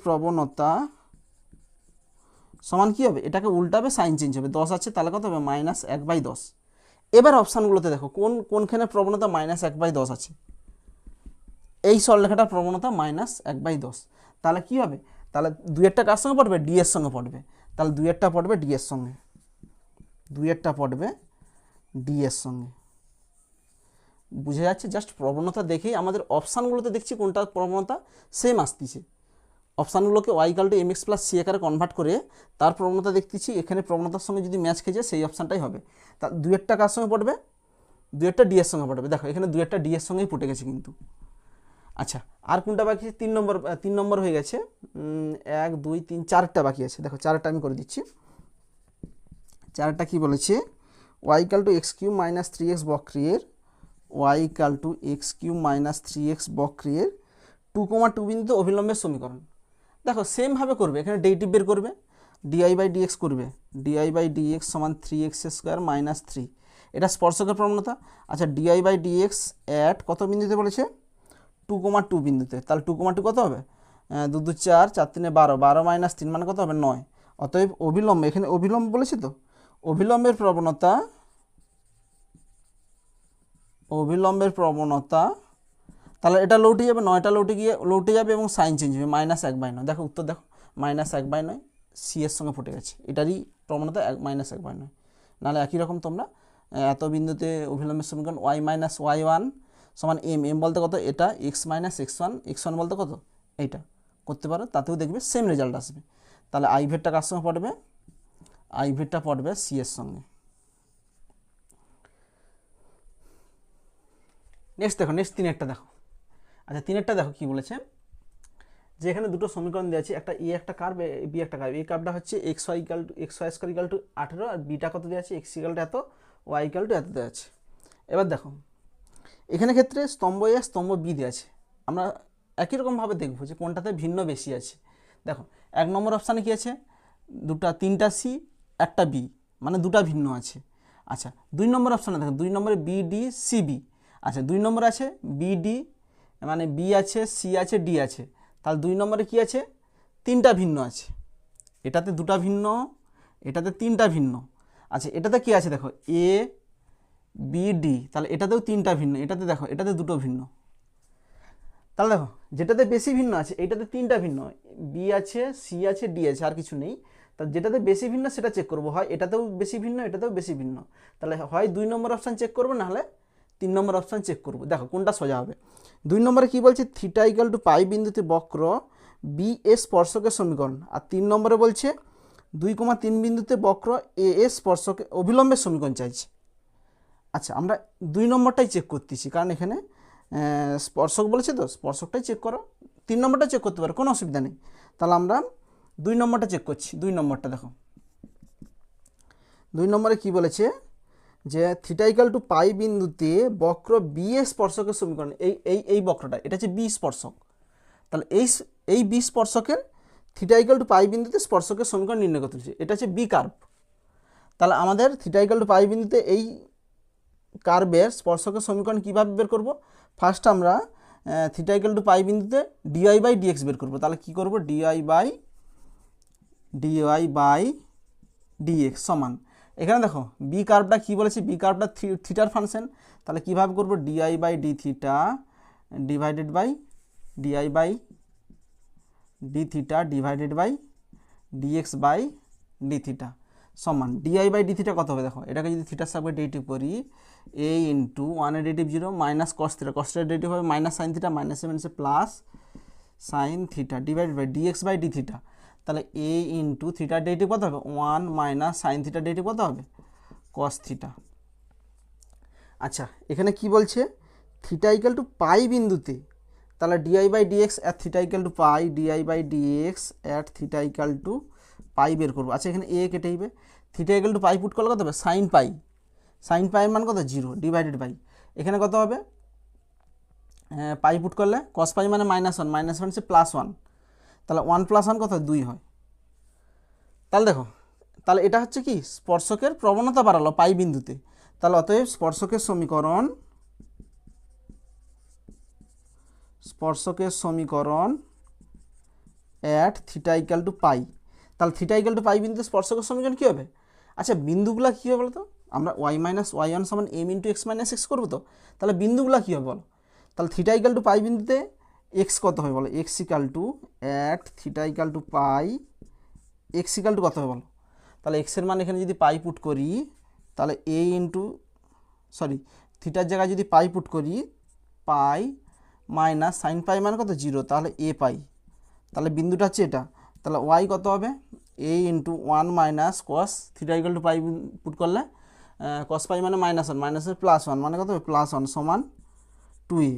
প্রবণতা সমান কী হবে, এটাকে উল্টাবে, সাইন চেঞ্জ হবে, 10 আছে তাহলে কত হবে, -1/10। এবার অপশানগুলোতে দেখো কোনখানে প্রবণতা -1/10 আছে, এই সরলরেখাটার প্রবণতা -1/10। তাহলে কি হবে, তাহলে দুইয়েরটা কার সঙ্গে পড়বে, ডি এর সঙ্গে পড়বে, তাহলে দুইয়েরটা পড়বে ডি এর সঙ্গে, দুইয়েরটা পড়বে ডি এর সঙ্গে। বুঝে যাচ্ছে, জাস্ট প্রবণতা দেখেই আমাদের অপশানগুলোতে দেখছি কোনটা প্রবণতা সেম আসতেছে, অপশানগুলোকে y equal to m x plus c আকারে কনভার্ট করে তার প্রবণতা দেখতেছি, এখানে প্রবণতার সঙ্গে যদি ম্যাচ খেয়ে যায় সেই অপশানটাই হবে। তা দুইয়েরটা কার সঙ্গে পড়বে, দুইয়েরটা ডি এর সঙ্গে পড়বে। দেখো এখানে দুইয়েরটা ডি এর সঙ্গেই পড়ে গেছে কিন্তু। আচ্ছা আর কোনটা বাকি আছে, 3 নম্বর হয়ে গেছে, 1 2 3 4টা বাকি আছে। দেখো 4টা আমি করে দিচ্ছি। 4টা কি বলেছে, y equal to x cube minus 3x বক্রিয়ের, y equal to x cube minus 3x বক্রিয়ের 2,2 বিন্দুতে অভিলম্বের সমীকরণ। দেখো সেমভাবে করবে, এখানে ডেরিভেটিভ বের করবে, ডিআই বাই ডিএক্স করবে, ডিআই বাই ডিএক্স সমান 3x স্কোয়ার মাইনাস 3, এটা স্পর্শকের প্রবণতা। আচ্ছা ডিআই বাই ডিএক্স অ্যাট কত বিন্দুতে বলেছে, 2,2 বিন্দুতে, তাহলে 2,2 কত হবে, 2 2 4 4 3 12, 12 মাইনাস 3 মানে কত হবে 9। অতএব অভিলম্ব, এখানে অভিলম্ব বলেছে তো, অভিলম্বের প্রবণতা, তাহলে এটা লৌটে যাবে, 9টা লৌটে যাবে এবং সাইন চেঞ্জ হবে, -1/9। দেখো উত্তর দেখো, -1/9 সি এর সঙ্গে ফুটে গেছে, এটারই প্রবণতা -1/9। নাহলে একই রকম তোমরা এত বিন্দুতে অভিলম্বের সমীকরণ ওয়াই মাইনাস ওয়াই ওয়ান সমান এম, এম বলতে কত, এটা এক্স মাইনাস এক্স ওয়ান বলতে কত, এইটা করতে পারো, তাতেও দেখবে সেম রেজাল্ট আসবে। তাহলে আই ভেটটা কার সঙ্গে পড়বে, আই ভেটটা পড়বে সি এর সঙ্গে। নেক্সট দেখো, নেক্সট 3-এরটা দেখো। আচ্ছা 3-এরটা দেখো কি বলেছে, যে এখানে দুটো সমীকরণ দেওয়া আছে, একটা এ একটা কার্ভ, বি একটা কার্ভ। এই কার্ভটা হচ্ছে x y square equal to 18, আর বিটা কত দেওয়া আছে, এক্স ইকাল টু এত, ওয়াই ইকাল টু এত দেওয়া আছে। এবার দেখো এখানে ক্ষেত্রে স্তম্ভ এ স্তম্ভ বি দেওয়া আছে, আমরা একই রকমভাবে দেখবো যে কোনটাতে ভিন্ন বেশি আছে। দেখো 1 নম্বর অপশানে কী আছে, তিনটা সি একটা বি, মানে দুটা ভিন্ন আছে। আচ্ছা 2 নম্বর অপশানে দেখো 2 নম্বরে বি ডি সি বি। আচ্ছা 2 নম্বরে আছে বি ডি, মানে বি আছে, সি আছে, ডি আছে। তাহলে 2 নম্বরে কি আছে, তিনটা ভিন্ন আছে। এটাতে দুটা ভিন্ন, এটাতে তিনটা ভিন্ন। আচ্ছা এটাতে কি আছে দেখো এ বি ডি, তাহলে এটাতেও তিনটা ভিন্ন, এটাতে দেখো এটাতে দুটো ভিন্ন। তাহলে দেখো যেটাতে বেশি ভিন্ন আছে এইটাতে তিনটা ভিন্ন, বি আছে, সি আছে, ডি আছে, আর কিছু নেই। তাহলে যেটাতে বেশি ভিন্ন সেটা চেক করবো, হয় এটাতেও বেশি ভিন্ন, এটাতেও বেশি ভিন্ন। তাহলে হয় 2 নম্বর অপশান চেক করবো, নাহলে 3 নম্বর অপশান চেক করবো। দেখো কোনটা সোজা হবে। 2 নম্বরে কী বলছে, থিটা ইকাল টু পাই বিন্দুতে বক্র বি এ স্পর্শকের সমীকরণ। আর 3 নম্বরে বলছে 2,3 বিন্দুতে বক্র এ এস স্পর্শকে অভিলম্বের সমীকরণ চাইছে। আচ্ছা আমরা 2 নম্বরটাই চেক করতেছি, কারণ এখানে স্পর্শক বলেছে তো, স্পর্শকটাই চেক করো। 3 নম্বরটা চেক করতে পারো, কোনো অসুবিধা নেই। তাহলে আমরা 2 নম্বরটা চেক করছি। 2 নম্বরটা দেখো 2 নম্বরে কি বলেছে, যে থিটা ইকাল টু পাই বিন্দুতে বক্র বি এ স্পর্শকের সমীকরণ। এই বক্রটা এটা হচ্ছে বি স্পর্শক। তাহলে এই B স্পর্শকের theta equal to pi বিন্দুতে স্পর্শকের সমীকরণ নির্ণয় করতে হচ্ছে। এটা হচ্ছে বি কার্ভ। তাহলে আমাদের থিটা ইকাল টু পাই বিন্দুতে এই কার্ভের স্পর্শকের সমীকরণ কীভাবে বের করব, ফার্স্ট আমরা থিটা ইকাল টু পাই বিন্দুতে ডিআই বাই ডিএক্স বের করব। তাহলে কী করব, ডিআই বাই ডিএক্স সমান, এখানে দেখো বি কার্ভটা কী বলেছে, বি কার্ভটা থিটার ফাংশন। তাহলে কীভাবে করব, dy by d theta divided by dy by d theta divided by dx by d theta সমান ডিআই বাই ডি থিটা কত হবে দেখো, এটাকে যদি থিটার সাপেক্ষে ডেরিভেটিভ করি, এ ইন্টু 1 এর derivative 0 minus cos theta, cos থিটার ডেরিভেটিভ হবে minus sine theta, minus 7 plus sine theta divided by dx by d theta. তাহলে এ ইন্টু থিটার ডেরিভেটিভ কত হবে, 1 মাইনাস সাইন থিটার ডেরিভেটিভ কত হবে, কস থিটা। আচ্ছা এখানে কি বলছে, থিটা ইকাল টু পাই বিন্দুতে, তাহলে dy by dx at theta equal to pi, dy by dx at theta equal to pi বের করবো। আচ্ছা এখানে এ কেটে দিবে, theta equal to pi put করলে কত হবে, সাইন পাই, সাইন পাইয়ের মান কত 0 ডিভাইডেড বাই, এখানে কত হবে পাই পুট করলে কস পাই মানে -1, -1 সে +1, তাহলে 1 + 1 কত 2 হয়। তাহলে দেখো তাহলে এটা হচ্ছে কি স্পর্শকের প্রবণতা বাড়ালো পাই বিন্দুতে। তাহলে অতএব স্পর্শকের সমীকরণ অ্যাট থিটা ইকাল টু পাই। তাহলে থিটা ইকাল টু পাই বিন্দুতে স্পর্শকের সমীকরণ কী হবে। আচ্ছা বিন্দুগুলা কী হবে বলো তো, আমরা y - y1 সমান m ইন্টু x - x করবো তো, তাহলে বিন্দুগুলা কী হবে বলো। তাহলে থিটা ইকাল টু পাই বিন্দুতে x কত হবে বলো, x equal to at theta equal to pi, x equal to কত হবে বলো। তাহলে x এর মান এখানে যদি পাই পুট করি, তাহলে a ইন্টু থিটার জায়গায় যদি পাই পুট করি, পাই মাইনাস সাইন পাই মানে কত 0, তাহলে a পাই। তাহলে বিন্দুটা হচ্ছে এটা, তাহলে y কত হবে, a into 1 minus cos theta equal to pi put করলে কস পাই মানে -1, মাইনাসের +1 মানে কত হবে, +1 সমান 2a।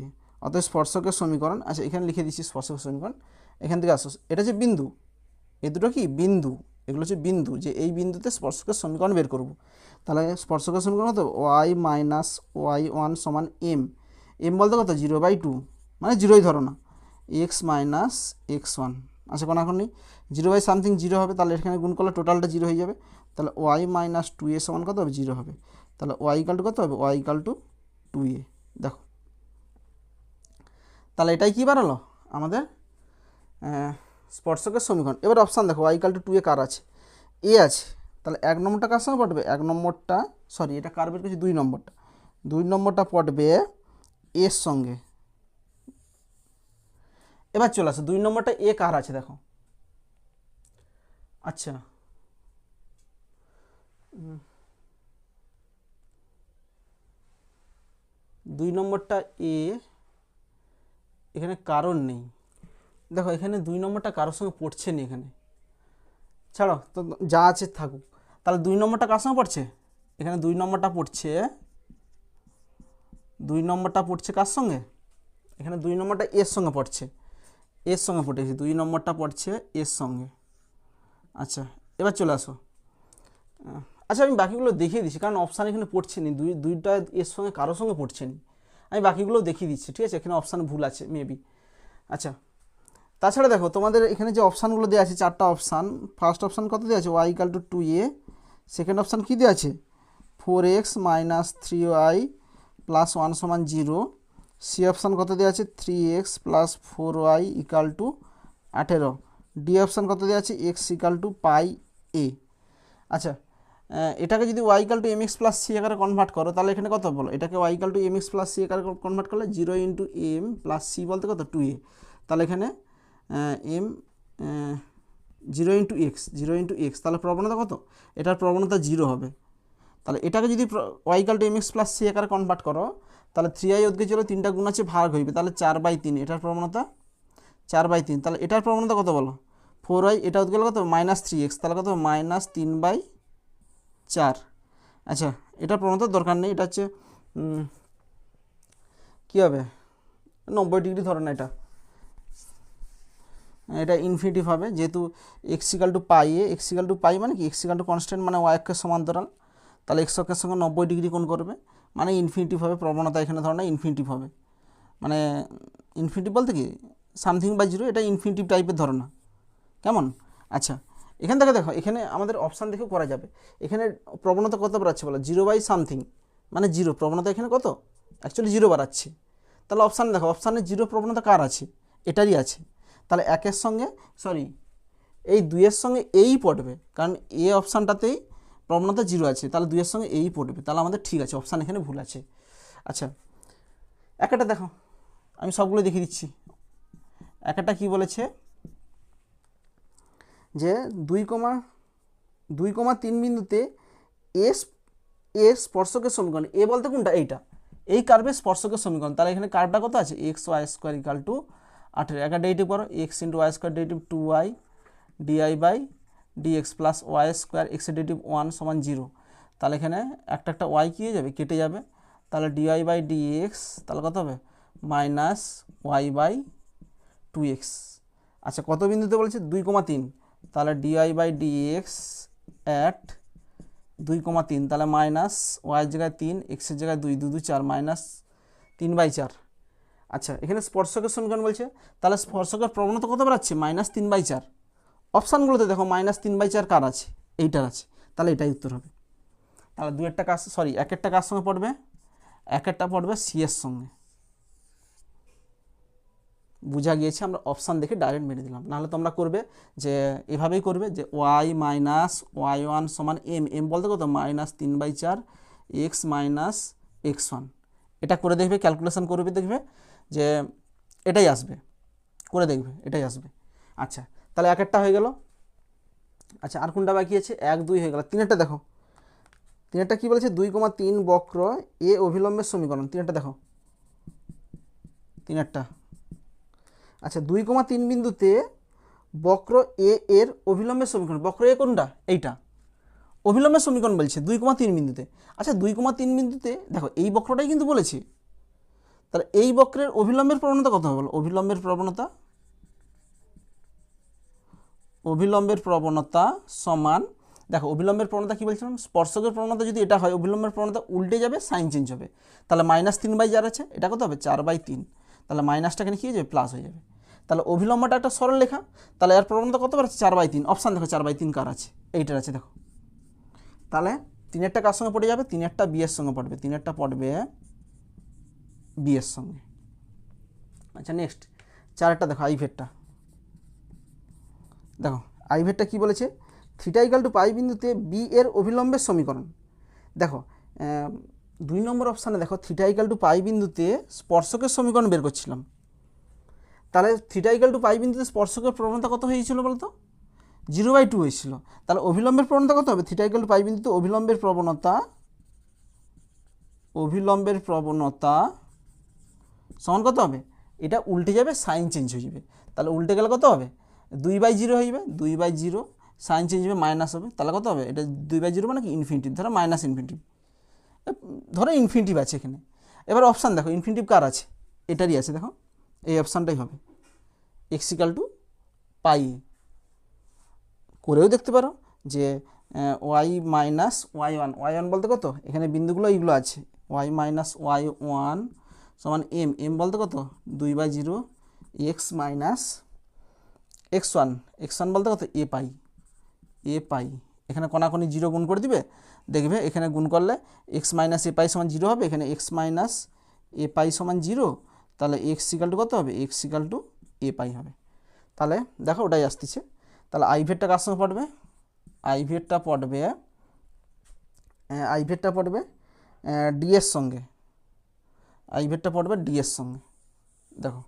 অতএব স্পর্শকের সমীকরণ, আচ্ছা এখানে লিখে দিচ্ছি স্পর্শকের সমীকরণ, এখান থেকে আসো, এটা হচ্ছে বিন্দু, এ দুটো কি বিন্দু, এগুলো হচ্ছে বিন্দু, যে এই বিন্দুতে স্পর্শকের সমীকরণ বের করব। তাহলে স্পর্শকের সমীকরণ কত, y মাইনাস y1 সমান m বলতে কত 0/2, মানে 0ই ধরো না, x মাইনাস x1। আচ্ছা কোনো এখন নেই, 0/something 0 হবে, তাহলে এখানে গুণ করলে টোটালটা 0 হয়ে যাবে। তাহলে y মাইনাস 2a সমান কত হবে, 0 হবে। তাহলে y ইকাল টু কত হবে, y ইকাল টু 2a। দেখো তাহলে এটাই কি বাড়ালো আমাদের স্পর্শকের সমীকরণ। এবার অপশান দেখো y ইকাল টু 2a কার আছে, এ আছে। তাহলে 1 নম্বরটা কার সঙ্গে পড়বে, 1 নম্বরটা এটা কার বের করছি 2 নম্বরটা, 2 নম্বরটা পড়বে এর সঙ্গে। এবার চলে আসো 2 নম্বরটা এ কার আছে দেখো, আচ্ছা 2 নম্বরটা এ এখানে কারণ নেই, দেখো এখানে 2 নম্বরটা কারোর সঙ্গে পড়ছে না, এখানে ছাড়ো তো যা আছে থাকুক। তাহলে 2 নম্বরটা কার সঙ্গে পড়ছে, এখানে 2 নম্বরটা পড়ছে কার সঙ্গে, এখানে 2 নম্বরটা এর সঙ্গে পড়ছে। এর সঙ্গে পড়েছে, 2 নম্বরটা পড়ছে এর সঙ্গে। আচ্ছা এবার চলে আসো। আচ্ছা আমি বাকিগুলো দেখিয়ে দিচ্ছি, কারণ অপশান এখানে পড়ছে নি, দুইটা এর সঙ্গে কারোর সঙ্গে পড়ছে নি, আমি বাকিগুলো দেখিয়ে দিচ্ছি, ঠিক আছে? এখানে অপশান ভুল আছে মেবি। আচ্ছা তাছাড়া দেখো তোমাদের এখানে যে অপশানগুলো দেওয়া আছে, 4টা অপশান। ফার্স্ট অপশান কত দেওয়া আছে? y = 2a। সেকেন্ড অপশান কী দেওয়া আছে? 4x - 3y + 1 = 0। সি অপশান কত দেওয়া আছে? 3x + 4y = 18। ডি অপশান কত দেওয়া আছে? x = πa। আচ্ছা এটাকে যদি y = mx + c আকারে কনভার্ট করো তাহলে এখানে কত বলো? এটাকে y = mx + c আকারে কনভার্ট করলে 0 × m + c বলতে কত? 2a। তাহলে এখানে m 0 × x, 0 × x, তাহলে প্রবণতা কত? এটার প্রবণতা 0 হবে। তাহলে এটাকে যদি y = mx + c আকারে কনভার্ট করো তাহলে 3i ওদিকে চলো, 3টা গুণ আছে, ভাগ হইবে, তাহলে 4/3। এটার প্রবণতা 4/3। তাহলে এটার প্রবণতা কত বলো? 4y। এটা ওদিকে গেলে কত? -3x, তাহলে কত? -3/4। আচ্ছা এটার প্রবণতার দরকার নেই, এটা হচ্ছে কী হবে? 90 ডিগ্রি ধরে না, এটা ইনফিনিটিভ হবে, যেহেতু x = πa। x = π মানে কি? x = কনস্ট্যান্ট মানে y অক্ষের সমান্তরাল, তাহলে x অক্ষের সঙ্গে 90 ডিগ্রি কোণ করবে, মানে ইনফিনিটিভ হবে। প্রবণতা এখানে ধরো না ইনফিনিটিভ হবে, মানে ইনফিনিটিভ বলতে কি something/0, এটা ইনফিনিটিভ টাইপের ধারণা, কেমন? আচ্ছা এখান থেকে দেখো, এখানে আমাদের অপশান দেখেও করা যাবে। এখানে প্রবণতা কত বাড়াচ্ছে বলো? 0/something মানে 0। প্রবণতা এখানে কত? অ্যাকচুয়ালি 0 বাড়াচ্ছে। তাহলে অপশান দেখো, অপশানে 0 প্রবণতা কার আছে? এটারই আছে। তাহলে একের সঙ্গে এই 2-এর সঙ্গে এই পড়বে, কারণ এ অপশানটাতেই প্রবণতা 0 আছে, তাহলে 2-এর সঙ্গে এই পড়বে, তাহলে আমাদের ঠিক আছে, অপশান এখানে ভুল আছে। আচ্ছা একটা দেখো, আমি সবগুলো দেখিয়ে দিচ্ছি। একটা কি বলেছে যে 2,3 বিন্দুতে এ স্পর্শকের সমীকরণ। এ বলতে কোনটা? এইটা, এই কার্ভের স্পর্শকের সমীকরণ। তাহলে এখানে কার্ভটা কত আছে? xy² = 18। একটা ডেরিভেটিভ করো, x × y² derivative 2y di/dx + y² x এর ডেরিভেটিভ 1 = 0। তাহলে এখানে একটা y কী হয়ে যাবে? কেটে যাবে। তাহলে dy/dx তাহলে কত হবে? -y/2x। আচ্ছা কত বিন্দুতে বলেছে? 2,3। তাহলে dy/dx at 2,3, তাহলে মাইনাস ওয়াইয়ের জায়গায় 3, এক্সের জায়গায় 2, 2 2 4 -3/4। আচ্ছা এখানে স্পর্শকের সমীকরণ বলছে, তাহলে স্পর্শকের প্রবণতা কত বাড়াচ্ছে? -3/4। অপশানগুলোতে দেখো -3/4 কার আছে? এইটার আছে, তাহলে এটাই উত্তর হবে। তাহলে একেরটা কার সঙ্গে পড়বে? একেরটা পড়বে সি এর সঙ্গে। বোঝা গিয়েছে, আমরা অপশান দেখে ডাইরেক্ট মেরে দিলাম। নাহলে তোমরা করবে যে এভাবেই করবে যে y - y1 = m। m বলতে কত? -3/4 x - x1। এটা করে দেখবে, ক্যালকুলেশন করবে, দেখবে যে এটাই আসবে, করে দেখবে এটাই আসবে। আচ্ছা তাহলে একটা হয়ে গেল। আচ্ছা আর কোনটা বাকি আছে? 1 2 হয়ে গেল। 3টা দেখো, 3টা কী বলেছে? 2,3 বক্র এ অভিলম্বের সমীকরণ। 3টা দেখো, 3টা। আচ্ছা 2,3 বিন্দুতে বক্র এ এর অভিলম্বের সমীকরণ। বক্র এ কোনটা? এইটা অভিলম্বের সমীকরণ বলছে 2,3 বিন্দুতে। আচ্ছা 2,3 বিন্দুতে দেখো এই বক্রটাই কিন্তু বলেছে, তাহলে এই বক্রের অভিলম্বের প্রবণতা কত হবে? অভিলম্বের প্রবণতা সমান, দেখো অভিলম্বের প্রবণতা কী বলছিলাম? স্পর্শকের প্রবণতা যদি এটা হয়, অভিলম্বের প্রবণতা উল্টে যাবে, সাইন চেঞ্জ হবে। তাহলে -3/4 আছে, এটা কত হবে? 4/3। তাহলে মাইনাসটা এখানে কী হয়ে যাবে? প্লাস হয়ে যাবে। তাহলে অভিলম্বটা একটা সরল লেখা, তাহলে এর প্রবণতা কত বাড়ছে? 4/3। অপশান দেখো 4/3 কার আছে? এইটার আছে দেখো। তাহলে 3-টা কার সঙ্গে পড়ে যাবে? 3-টা বি এর সঙ্গে পড়বে, 3-টা পড়বে বি এর সঙ্গে। আচ্ছা নেক্সট 4টা দেখো, আইভেটটা দেখো। আইভেটটা কী বলেছে? θ = π বিন্দুতে বি এর অভিলম্বের সমীকরণ। দেখো 2 নম্বর অপশানে দেখো, θ = π বিন্দুতে স্পর্শকের সমীকরণ বের করছিলাম। তাহলে θ = π বিন্দুতে স্পর্শকের প্রবণতা কত হয়েছিল বলতো? 0/2 হয়েছিল। তাহলে অভিলম্বের প্রবণতা কত হবে? θ = π বিন্দুতে অভিলম্বের প্রবণতা সমান কত হবে? এটা উল্টে যাবে, সাইন চেঞ্জ হয়ে যাবে। তাহলে উল্টে গেলে কত হবে? 2/0 হয়ে যাবে, 2/0, সাইন চেঞ্জ হবে, মাইনাস হবে। তাহলে কত হবে? এটা 2/0 মানে কি? ইনফিনিটিভ, ধরো মাইনাস ইনফিনিটিভ, ধরো ইনফিনিটিভ আছে এখানে। এবার অপশান দেখো, ইনফিনিটিভ কার আছে? এটারই আছে, দেখো এই অপশানটাই হবে। এক্স ইকাল টু পাই। করেও দেখতে পারো যে ওয়াই মাইনাস ওয়াই ওয়ান বলতে কত, এখানে বিন্দুগুলো এইগুলো আছে, ওয়াই মাইনাস ওয়াই ওয়ান সমান এম বলতে কত 2/0 এক্স মাইনাস এক্স ওয়ান বলতে কত এ পাই। এখানে কোনাকুনি 0 গুণ করে দিবে, দেখবে এখানে গুণ করলে এক্স মাইনাস এ পাই সমান 0 হবে, এখানে এক্স মাইনাস এ পাই সমান 0, তাহলে এক্স ইকাল টু কত হবে, এক্স ইকাল টু এ পাই হবে। তাহলে দেখো ওটাই আসতেছে। তাহলে আই ভেটটা কার সঙ্গে পড়বে, আই ভেটটা পড়বে ডি এর সঙ্গে, আই ভেটটা পড়বে ডি এর সঙ্গে। দেখো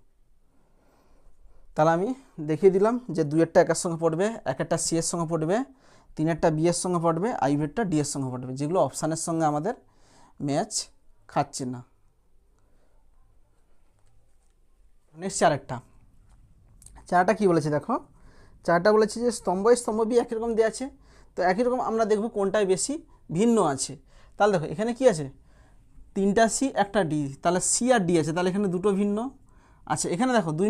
তাহলে আমি দেখিয়ে দিলাম যে 2-এরটা একের সঙ্গে পড়বে, 1-এরটা সি এর সঙ্গে পড়বে, 3-এরটা বি এর সঙ্গে পড়বে, আই ভেটটা ডি এর সঙ্গে পড়বে, যেগুলো অপশানের সঙ্গে আমাদের ম্যাচ খাচ্ছে না। নেক্সট চারটা কী বলেছে দেখো, চারটা বলেছে যে স্তম্ভ বি একই রকম দেওয়া আছে, তো একই রকম আমরা দেখব কোনটায় বেশি ভিন্ন আছে। তাহলে দেখো এখানে কি আছে, 3টা সি 1টা ডি, তাহলে সি আর ডি আছে, তাহলে এখানে দুটো ভিন্ন। আচ্ছা এখানে দেখো 2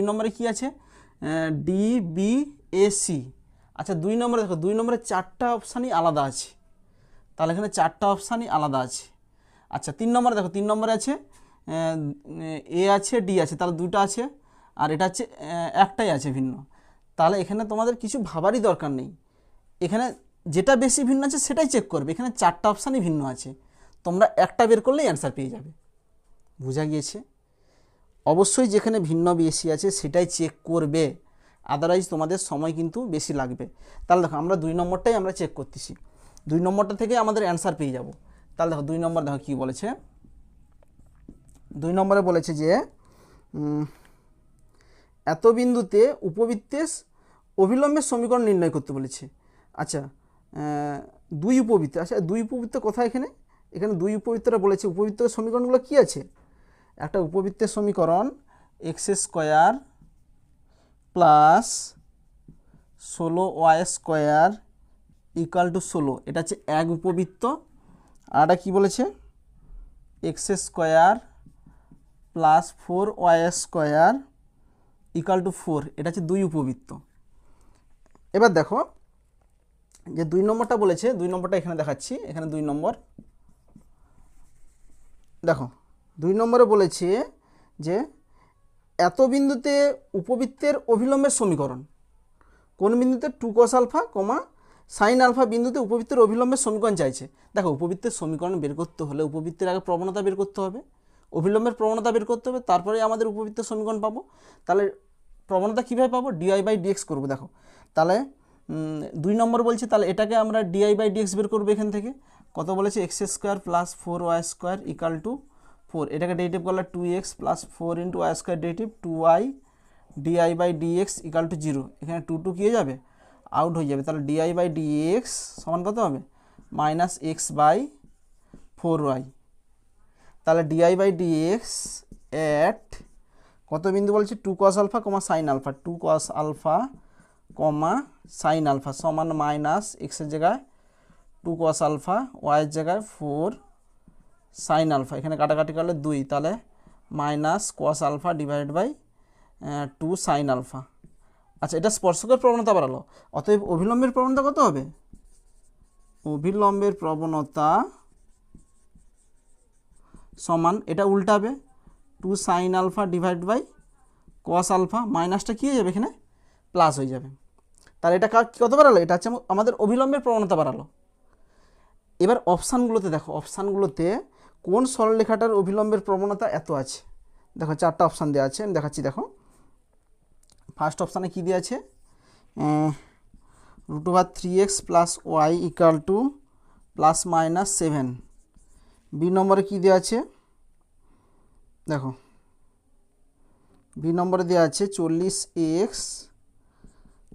নম্বরে কি আছে, ডি বি এ সি। আচ্ছা 2 নম্বরে দেখো 2 নম্বরে 4টা অপশানই আলাদা আছে, তাহলে এখানে 4টা অপশানই আলাদা আছে। আচ্ছা 3 নম্বরে দেখো 3 নম্বরে আছে এ আছে ডি আছে, তাহলে 2টা আছে, আর এটা হচ্ছে একটাই আছে ভিন্ন। তাহলে এখানে তোমাদের কিছু ভাবারই দরকার নেই, এখানে যেটা বেশি ভিন্ন আছে সেটাই চেক করবে, এখানে 4টা অপশানই ভিন্ন আছে, তোমরা একটা বের করলেই অ্যান্সার পেয়ে যাবে। বোঝা গিয়েছে? অবশ্যই যেখানে ভিন্ন বেশি আছে সেটাই চেক করবে, আদারওয়াইজ তোমাদের সময় কিন্তু বেশি লাগবে। তাহলে দেখো আমরা 2 নম্বরটাই আমরা চেক করতেছি, 2 নম্বরটা থেকে আমাদের অ্যান্সার পেয়ে যাব। তাহলে দেখো 2 নম্বর দেখো কী বলেছে, 2 নম্বরে বলেছে যে এত বিন্দুতে উপবৃত্তের অভিলম্বের সমীকরণ নির্ণয় করতে বলেছে। আচ্ছা 2 উপবৃত্ত, আচ্ছা 2 উপবৃত্ত কোথায়, এখানে 2 উপবৃত্তটা বলেছে, উপবৃত্তের সমীকরণগুলো কী আছে, একটা উপবৃত্তের সমীকরণ x square plus 16y² equal to 16, এটা হচ্ছে এক উপবৃত্ত। আর এটা কী বলেছে, x square plus 4y² equal to 4, এটা হচ্ছে 2 উপবৃত্ত। এবার দেখো যে 2 নম্বরটা বলেছে, 2 নম্বরটা এখানে দেখাচ্ছি, এখানে 2 নম্বর দেখো 2 নম্বরে বলেছে যে এত বিন্দুতে উপবৃত্তের অভিলম্বের সমীকরণ, কোন বিন্দুতে 2 cos আলফা sin আলফা বিন্দুতে উপবৃত্তের অভিলম্বের সমীকরণ চাইছে। দেখো উপবৃত্তের সমীকরণ বের করতে হলে উপবৃত্তের আগে প্রবণতা বের করতে হবে, অভিলম্বের প্রবণতা বের করতে হবে, তারপরে আমাদের উপবৃত্তের সমীকরণ পাবো। তাহলে প্রবণতা কীভাবে পাবো, dy/dx করবো। দেখো তাহলে 2 নম্বর বলছে, তাহলে এটাকে আমরা dy/dx বের করবো। এখান থেকে কত বলেছে, x² plus 4y² equal to 4, এটাকে ডেরিভেটিভ করলে 2x plus 4 × y² derivative 2y dy/dx equal to 0, এখানে 2 কী হয়ে যাবে, আউট হয়ে যাবে। তাহলে dy/dx সমান কত হবে, -x/4y। তাহলে dy/dx এট কত বিন্দু বলছে, 2 cos alpha sin alpha, 2 cos alpha sin alpha সমান মাইনাস এক্সের জায়গায় 2 cos আলফা, ওয়াইয়ের জায়গায় 4 sin আলফা, এখানে কাটাকাটি করলে 2, তাহলে minus cos alpha divided by 2 sin alpha. আচ্ছা এটা স্পর্শকের প্রবণতা বাড়ালো, অতএব অভিলম্বের প্রবণতা কত হবে, অভিলম্বের প্রবণতা সমান, এটা উল্টাবে 2 sin alpha divide by cos alpha, মাইনাসটা কী হয়ে যাবে এখানে প্লাস হয়ে যাবে। তাহলে এটা কত বাড়ালো, এটা হচ্ছে আমাদের অভিলম্বের প্রবণতা বাড়ালো। এবার অপশানগুলোতে দেখো, অপশানগুলোতে কোন সরলরেখাটার অভিলম্বের প্রবণতা এত আছে। দেখো 4টা অপশান দেওয়া আছে, আমি দেখাচ্ছি। দেখো ফার্স্ট অপশানে কী দেওয়া আছে, √3x plus y equal to ±7। B নম্বরে কী দেওয়া আছে, দেখো বি নম্বরে দেওয়া আছে 40x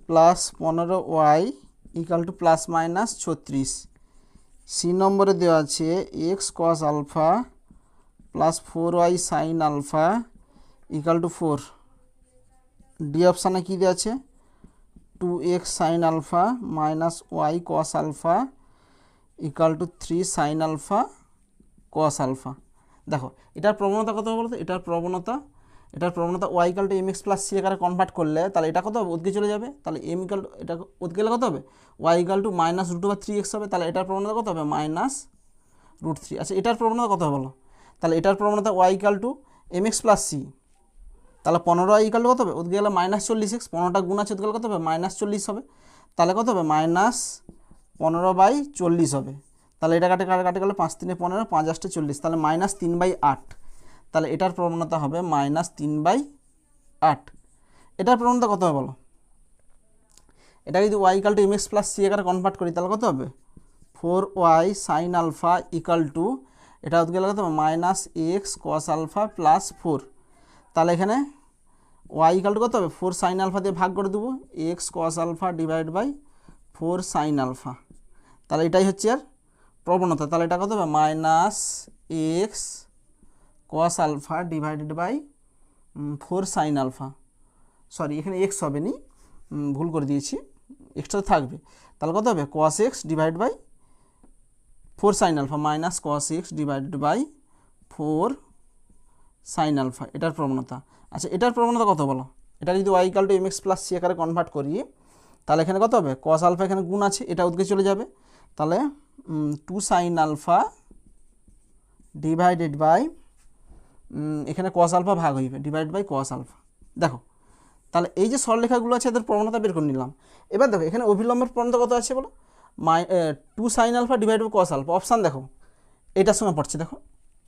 plus 15y equal to ±36। C নম্বরে দেওয়া আছে x cos alpha plus 4y sin alpha equal to 4। D অপশানে কী দেওয়া আছে, 2x sin alpha minus y cos alpha equal to 3 sin alpha cos alpha. দেখো এটার প্রবণতা কত বলতো, এটার প্রবণতা এটার প্রবণতা y equal to m x plus c আকারে কনভার্ট করলে তাহলে এটা কত হবে, উৎকে চলে যাবে, তাহলে এম ইকাল টু এটা উৎকে গেলে কত হবে, y equal to minus root over 3x হবে, তাহলে এটার প্রবণতা কত হবে মাইনাস রুট 3। আচ্ছা এটার প্রবণতা কত হবে বলো, তাহলে এটার প্রবণতা y equal to m x plus c, তাহলে 15 ইকাল টু কত হবে, উৎকে গেলে মাইনাস 40x, 15টা গুণ আছে উৎকে গেলে কত হবে মাইনাস 40 হবে, তাহলে কত হবে মাইনাস 15/40 হবে। তাহলে এটা কাটে কাটে গেলে 5 3 15, 5 8 40, তাহলে মাইনাস 3/8, তাহলে এটার প্রবণতা হবে মাইনাস 3/8। এটার প্রবণতা কত হবে বলো, এটা যদি y equal to m x plus c আকারে কনভার্ট করি তাহলে কত হবে 4y sine alpha equal two, এটা হতে গেলে কত হবে minus x cos alpha plus 4, তাহলে এখানে ওয়াই ইকাল টু কত হবে 4 সাইন আলফা দিয়ে ভাগ করে দেবো, x cos alpha divide by 4 sine alpha, তাহলে এটাই হচ্ছে আর প্রবণতা, তাহলে এটা কত হবে minus x cos alpha divided by 4 sine alpha, sorry এখানে এক্স হবে নি, ভুল করে দিয়েছি, এক্সটা থাকবে, তাহলে কত হবে cos x divide by 4 sine alpha minus cos x divided by 4 sine alpha, এটার প্রবণতা। আচ্ছা এটার প্রবণতা কত বলো, এটা যদি y equal to m x plus c আকারে কনভার্ট করি তাহলে এখানে কত হবে কস আলফা, এখানে গুণ আছে এটা উৎকে চলে যাবে, তাহলে 2 সাইন আলফা ডিভাইডেড বাই এখানে কস আলফা ভাগ হইবে ডিভাইড বাই কস আলফা। দেখো তাহলে এই যে সরলরেখাগুলো আছে এদের প্রবণতা বের করে নিলাম। এবার দেখো এখানে অভিলম্বের প্রবণতা কত আছে বলো, 2 sine alpha divide by cos alpha, option দেখো এইটার সঙ্গে পড়ছে, দেখো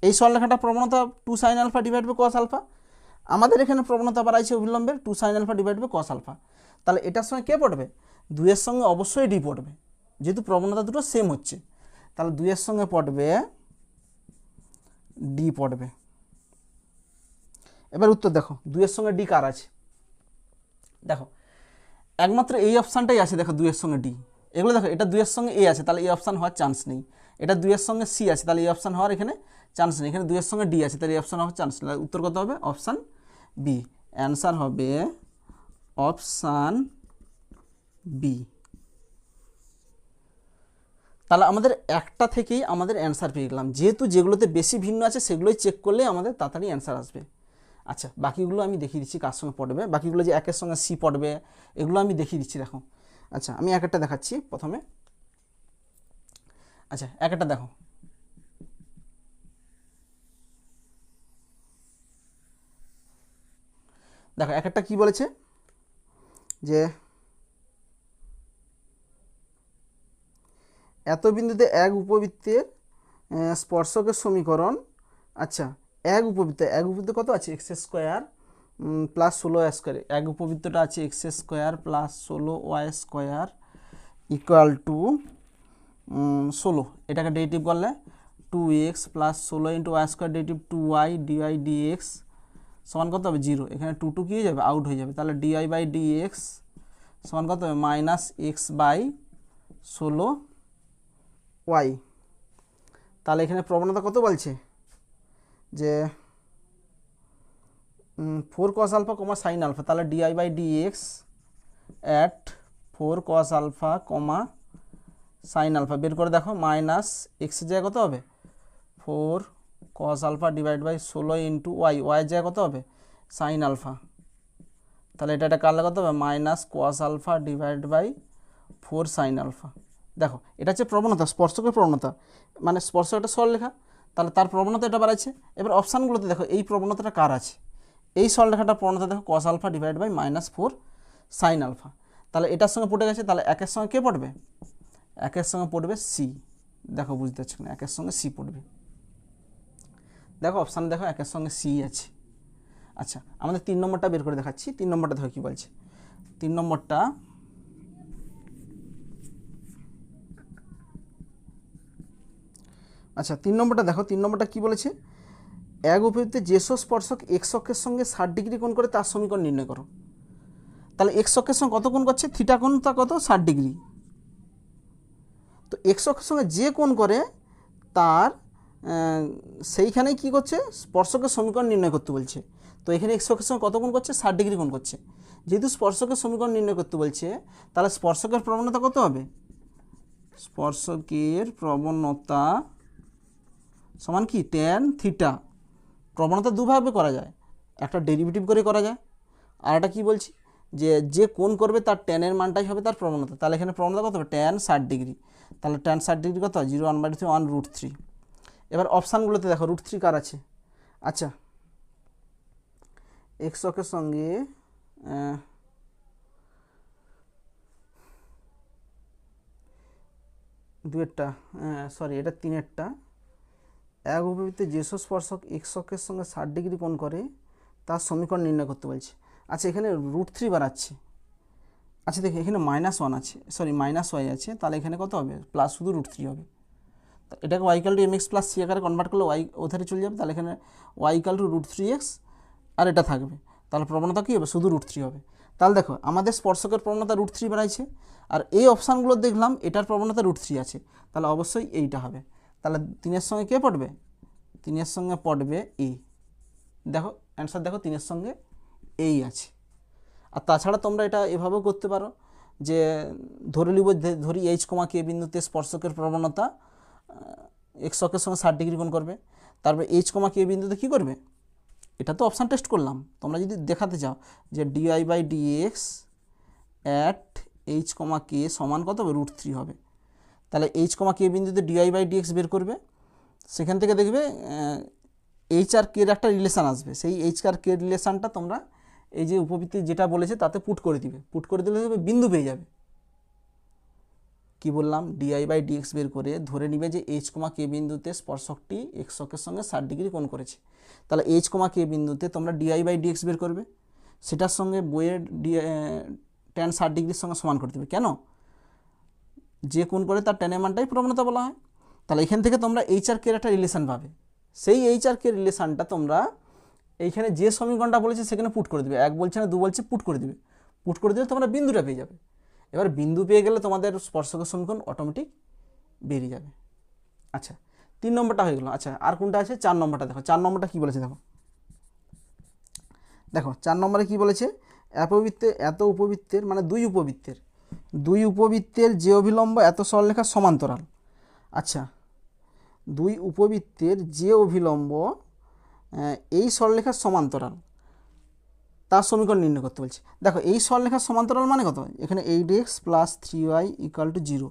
এই সরলরেখাটা প্রবণতা 2 sine alpha divide by cos alpha, আমাদের এখানে প্রবণতা বাড়াইছে অভিলম্বের 2 sine alpha divide by cos alpha, তাহলে এটার সঙ্গে কে পড়বে, 2 এর সঙ্গে অবশ্যই ডি পড়বে, যেহেতু প্রবণতা দুটো সেম হচ্ছে, তাহলে 2 এর সঙ্গে পড়বে ডি পড়বে। এবার উত্তর দেখো 2 এর সঙ্গে ডি কার আছে, দেখো একমাত্র এই অপশানটাই আছে, দেখো 2 এর সঙ্গে ডি, এগুলো দেখো এটা 2 এর সঙ্গে এ আছে তাহলে এই অপশান হওয়ার চান্স নেই, এটা 2 এর সঙ্গে সি আছে তাহলে এই অপশান হওয়ার এখানে চান্স নেই, এখানে 2 এর সঙ্গে ডি আছে তাহলে এই অপশান হওয়ার চান্স নেই, উত্তর কত হবে অপশান বি, অ্যান্সার হবে অপশান বি। তাহলে আমাদের একটা থেকেই আমাদের অ্যান্সার পেয়ে গেলাম, যেহেতু যেগুলোতে বেশি ভিন্ন আছে সেগুলোই চেক করলে আমাদের তাড়াতাড়ি অ্যান্সার আসবে। আচ্ছা বাকিগুলো আমি দেখিয়ে দিচ্ছি কার সঙ্গে পড়বে, বাকিগুলো যে একের সঙ্গে সি পড়বে এগুলো আমি দেখিয়ে দিচ্ছি, দেখো আচ্ছা আমি এক একটা দেখাচ্ছি প্রথমে। আচ্ছা এক একটা দেখো, দেখো এক একটা কী বলেছে যে এত বিন্দুতে এক উপবৃত্তের স্পর্শকের সমীকরণ, আচ্ছা এক উপবৃত্ত কত আছে এক্স স্কোয়ার প্লাস 16 স্কোয়ার, এক উপবৃত্তটা আছে x square plus 16y square equal to 16, এটাকে ডেরিভেটিভ করলে 2x plus 16 into y square derivative 2y dy dx সমান কত হবে 0, এখানে 2 2 কী হয়ে যাবে আউট হয়ে যাবে, তাহলে ডিআই বাই ডিএক্স সমান কত হবে মাইনাস এক্স বাই 16y, তাহলে এখানে প্রবণতা কত বলছে যে 4 cos alpha comma sine alpha, তাহলে dy by dx at 4 cos alpha comma sine alpha বের করে দেখো, মাইনাস এক্সের জায়গায় কত হবে 4 cos alpha divide by 16 into y, ওয়াইয়ের জায়গায় কত হবে সাইন আলফা, তাহলে এটা কাটলে কত হবে minus cos alpha divide by 4 sine alpha. দেখো এটা হচ্ছে প্রবণতা, স্পর্শকের প্রবণতা, মানে স্পর্শক একটা সরলরেখা, তাহলে তার প্রবণতা এটা বাড়াচ্ছে। এবার অপশানগুলোতে দেখো এই প্রবণতাটা কার আছে, এই সরলরেখাটার প্রবণতা দেখো cos alpha divide by minus 4 sine alpha, তাহলে এটার সঙ্গে পড়ে গেছে, তাহলে একের সঙ্গে কে পড়বে, একের সঙ্গে পড়বে সি, দেখো বুঝতে পারছো না একের সঙ্গে সি পড়বে, দেখো অপশান দেখো একের সঙ্গে সি আছে। আচ্ছা আমাদের 3 নম্বরটা বের করে দেখাচ্ছি, 3 নম্বরটা দেখো কী বলছে, 3 নম্বরটা আচ্ছা 3 নম্বরটা দেখো, 3 নম্বরটা কী বলেছে, এক উপবৃত্তে যেসব স্পর্শক এক্স অক্ষের সঙ্গে 60 ডিগ্রি কোণ করে তার সমীকরণ নির্ণয় করো, তাহলে এক্স অক্ষের সঙ্গে কত কোণ করছে, থিটা কোণটা কত 60 ডিগ্রি, তো এক্স অক্ষের সঙ্গে যে কোণ করে তার সেইখানেই কী করছে স্পর্শকের সমীকরণ নির্ণয় করতে বলছে, তো এখানে এক্স অক্ষের সঙ্গে কত কোণ করছে 60 ডিগ্রি কোণ করছে, যেহেতু স্পর্শকের সমীকরণ নির্ণয় করতে বলছে তাহলে স্পর্শকের প্রবণতা কত হবে, স্পর্শকের প্রবণতা সমান কি ট্যান থিটা, প্রবণতা দুভাবে করা যায়, একটা ডেরিভেটিভ করে করা যায়, আর একটা কী বলছি যে কোণ করবে তার ট্যানের মানটাই হবে তার প্রবণতা। তাহলে এখানে প্রবণতা কত হবে, ট্যান 60 ডিগ্রি। তাহলে ট্যান 60 ডিগ্রি কত হয়, 0 1/3 1√3। এবার অপশানগুলোতে দেখো √3 কার আছে। আচ্ছা, এক্স অক্ষের সঙ্গে দুয়েরটা, সরি এটা 3-এরটা, এক উপবৃত্তে যেসব স্পর্শক এক্স অক্ষের সঙ্গে 60 ডিগ্রি কোণ করে তার সমীকরণ নির্ণয় করতে বলছে। আচ্ছা, এখানে √3 বাড়াচ্ছে। আচ্ছা দেখি, এখানে -1 আছে, সরি -y আছে, তাহলে এখানে কত হবে, প্লাস শুধু √3 হবে। এটাকে y = mx + c আকারে কনভার্ট করলে y ওধারে চলে যাবে, তাহলে এখানে y = √3x আর এটা থাকবে, তাহলে প্রবণতা কী হবে, শুধু √3 হবে। তাহলে দেখো আমাদের স্পর্শকের প্রবণতা √3 বাড়াইছে, আর এই অপশানগুলো দেখলাম এটার প্রবণতা √3 আছে, তাহলে অবশ্যই এইটা হবে। তাহলে 3-এর সঙ্গে কে পড়বে, 3-এর সঙ্গে পড়বে এ। দেখো অ্যান্সার, দেখো 3-এর সঙ্গে এই আছে। আর তাছাড়া তোমরা এটা এভাবেও করতে পারো যে ধরি এইচ, কে বিন্দুতে স্পর্শকের প্রবণতা এক্স অক্ষের সঙ্গে 60 ডিগ্রি কোণ করবে, তারপরে এইচ, কে বিন্দুতে কী করবে, এটা তো অপশান টেস্ট করলাম। তোমরা যদি দেখাতে চাও যে dy/dx অ্যাট এইচ, কে সমান কত হবে, √3 হবে, তাহলে এইচ, কে বিন্দুতে dy/dx বের করবে। সেখান থেকে দেখবে এইচ আর কের একটা রিলেশান আসবে, সেই এইচ আর কে রিলেশানটা তোমরা এই যে উপবৃত্তি যেটা বলেছে তাতে পুট করে দিবে, পুট করে দিলে বিন্দু পেয়ে যাবে। কি বললাম, dy/dx বের করে ধরে নিবে যে এইচ, কে বিন্দুতে স্পর্শকটি এক্স অক্ষের সঙ্গে 60 ডিগ্রি কোণ করেছে। তাহলে এইচ, কে বিন্দুতে তোমরা dy/dx বের করবে, সেটার সঙ্গে বইয়ের ট্যান 60 ডিগ্রির সঙ্গে সমান করে দেবে। কেন, যে কোণ করে তার ট্যানের মানটাই প্রবণতা বলা হয়। তাহলে এখান থেকে তোমরা এইচ আর কের একটা রিলেশান পাবে, সেই এইচ আর কে রিলেশানটা তোমরা এইখানে যে সমীকরণটা বলেছে সেখানে পুট করে দেবে, 1 বলছে না 2 বলছে, পুট করে দেবে। পুট করে দিলে তোমরা বিন্দুটা পেয়ে যাবে। এবার বিন্দু পেয়ে গেলে তোমাদের স্পর্শকের সমীকরণ অটোমেটিক বেরিয়ে যাবে। আচ্ছা, 3 নম্বরটা হয়ে গেল। আচ্ছা, আর কোনটা আছে, 4 নম্বরটা দেখো। 4 নম্বরটা কী বলেছে দেখো, দেখো 4 নম্বরে কী বলেছে, এত উপবৃত্তের মানে দুই উপবৃত্তের যে অভিলম্ব এত সরলরেখার সমান্তরাল। আচ্ছা, দুই উপবৃত্তের যে অভিলম্ব এই সরলরেখার সমান্তরাল তার সমীকরণ নির্ণয় করতে বলছে। দেখো এই সরলরেখার সমান্তরাল মানে কত, এখানে 8x + 3y = 0,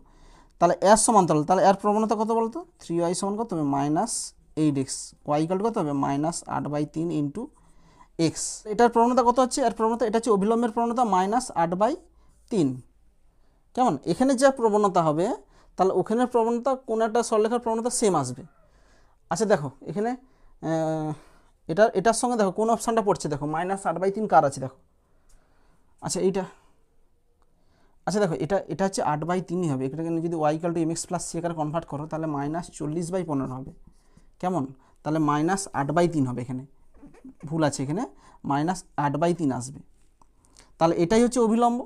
তাহলে এর সমান্তরাল, তাহলে এর প্রবণতা কত বলতো, 3y সমান কত হবে, -8x, y = কত হবে, -8/3 × x। এটার প্রবণতা কত হচ্ছে, এর প্রবণতা এটা হচ্ছে অভিলম্বের প্রবণতা -8/3। কেমন, এখানে যা প্রবণতা হবে তাহলে ওখানের প্রবণতা কোন একটা সরলরেখার প্রবণতা সেম আসবে। আচ্ছা দেখো এখানে এটার সঙ্গে দেখো কোন অপশানটা পড়ছে, দেখো -8/3 কার আছে দেখো। আচ্ছা এইটা, আচ্ছা দেখো এটা হচ্ছে 8/3ই হবে। এটাকে যদি y = mx + c আকারে কনভার্ট করো তাহলে -40/15 হবে। কেমন, তাহলে -8/3 হবে, এখানে ভুল আছে, এখানে -8/3 আসবে। তাহলে এটাই হচ্ছে অভিলম্ব,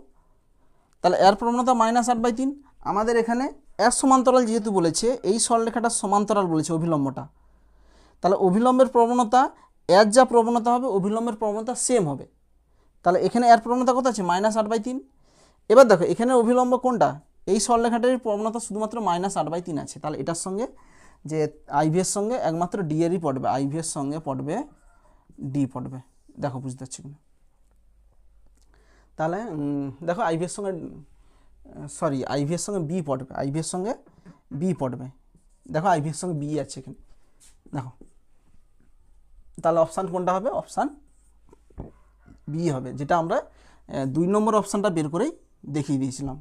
তাহলে এর প্রবণতা -8/3। আমাদের এখানে এর সমান্তরাল যেহেতু বলেছে, এই সরলরেখাটার সমান্তরাল বলেছে অভিলম্বটা, তাহলে অভিলম্বের প্রবণতা এর যা প্রবণতা হবে অভিলম্বের প্রবণতা সেম হবে। তাহলে এখানে এর প্রবণতা কত আছে, -8/3। এবার দেখো এখানে অভিলম্ব কোনটা, এই সরলরেখাটার প্রবণতা শুধুমাত্র -8/3 আছে, তাহলে এটার সঙ্গে যে আইভি এর সঙ্গে একমাত্র ডি এরই পড়বে, আইভি এর সঙ্গে পড়বে ডি পড়বে। দেখো বুঝতে পারছি কিনা, তাহলে দেখো আইভি এর সঙ্গে আইভি এর সঙ্গে বি পড়বে, আইভি এর সঙ্গে বি পড়বে। দেখো আইভি এর সঙ্গে বি আছে এখানে, দেখো তাহলে অপশান কোনটা হবে, অপশান বি হবে, যেটা আমরা 2 নম্বর অপশানটা বের করেই দেখিয়ে দিয়েছিলাম।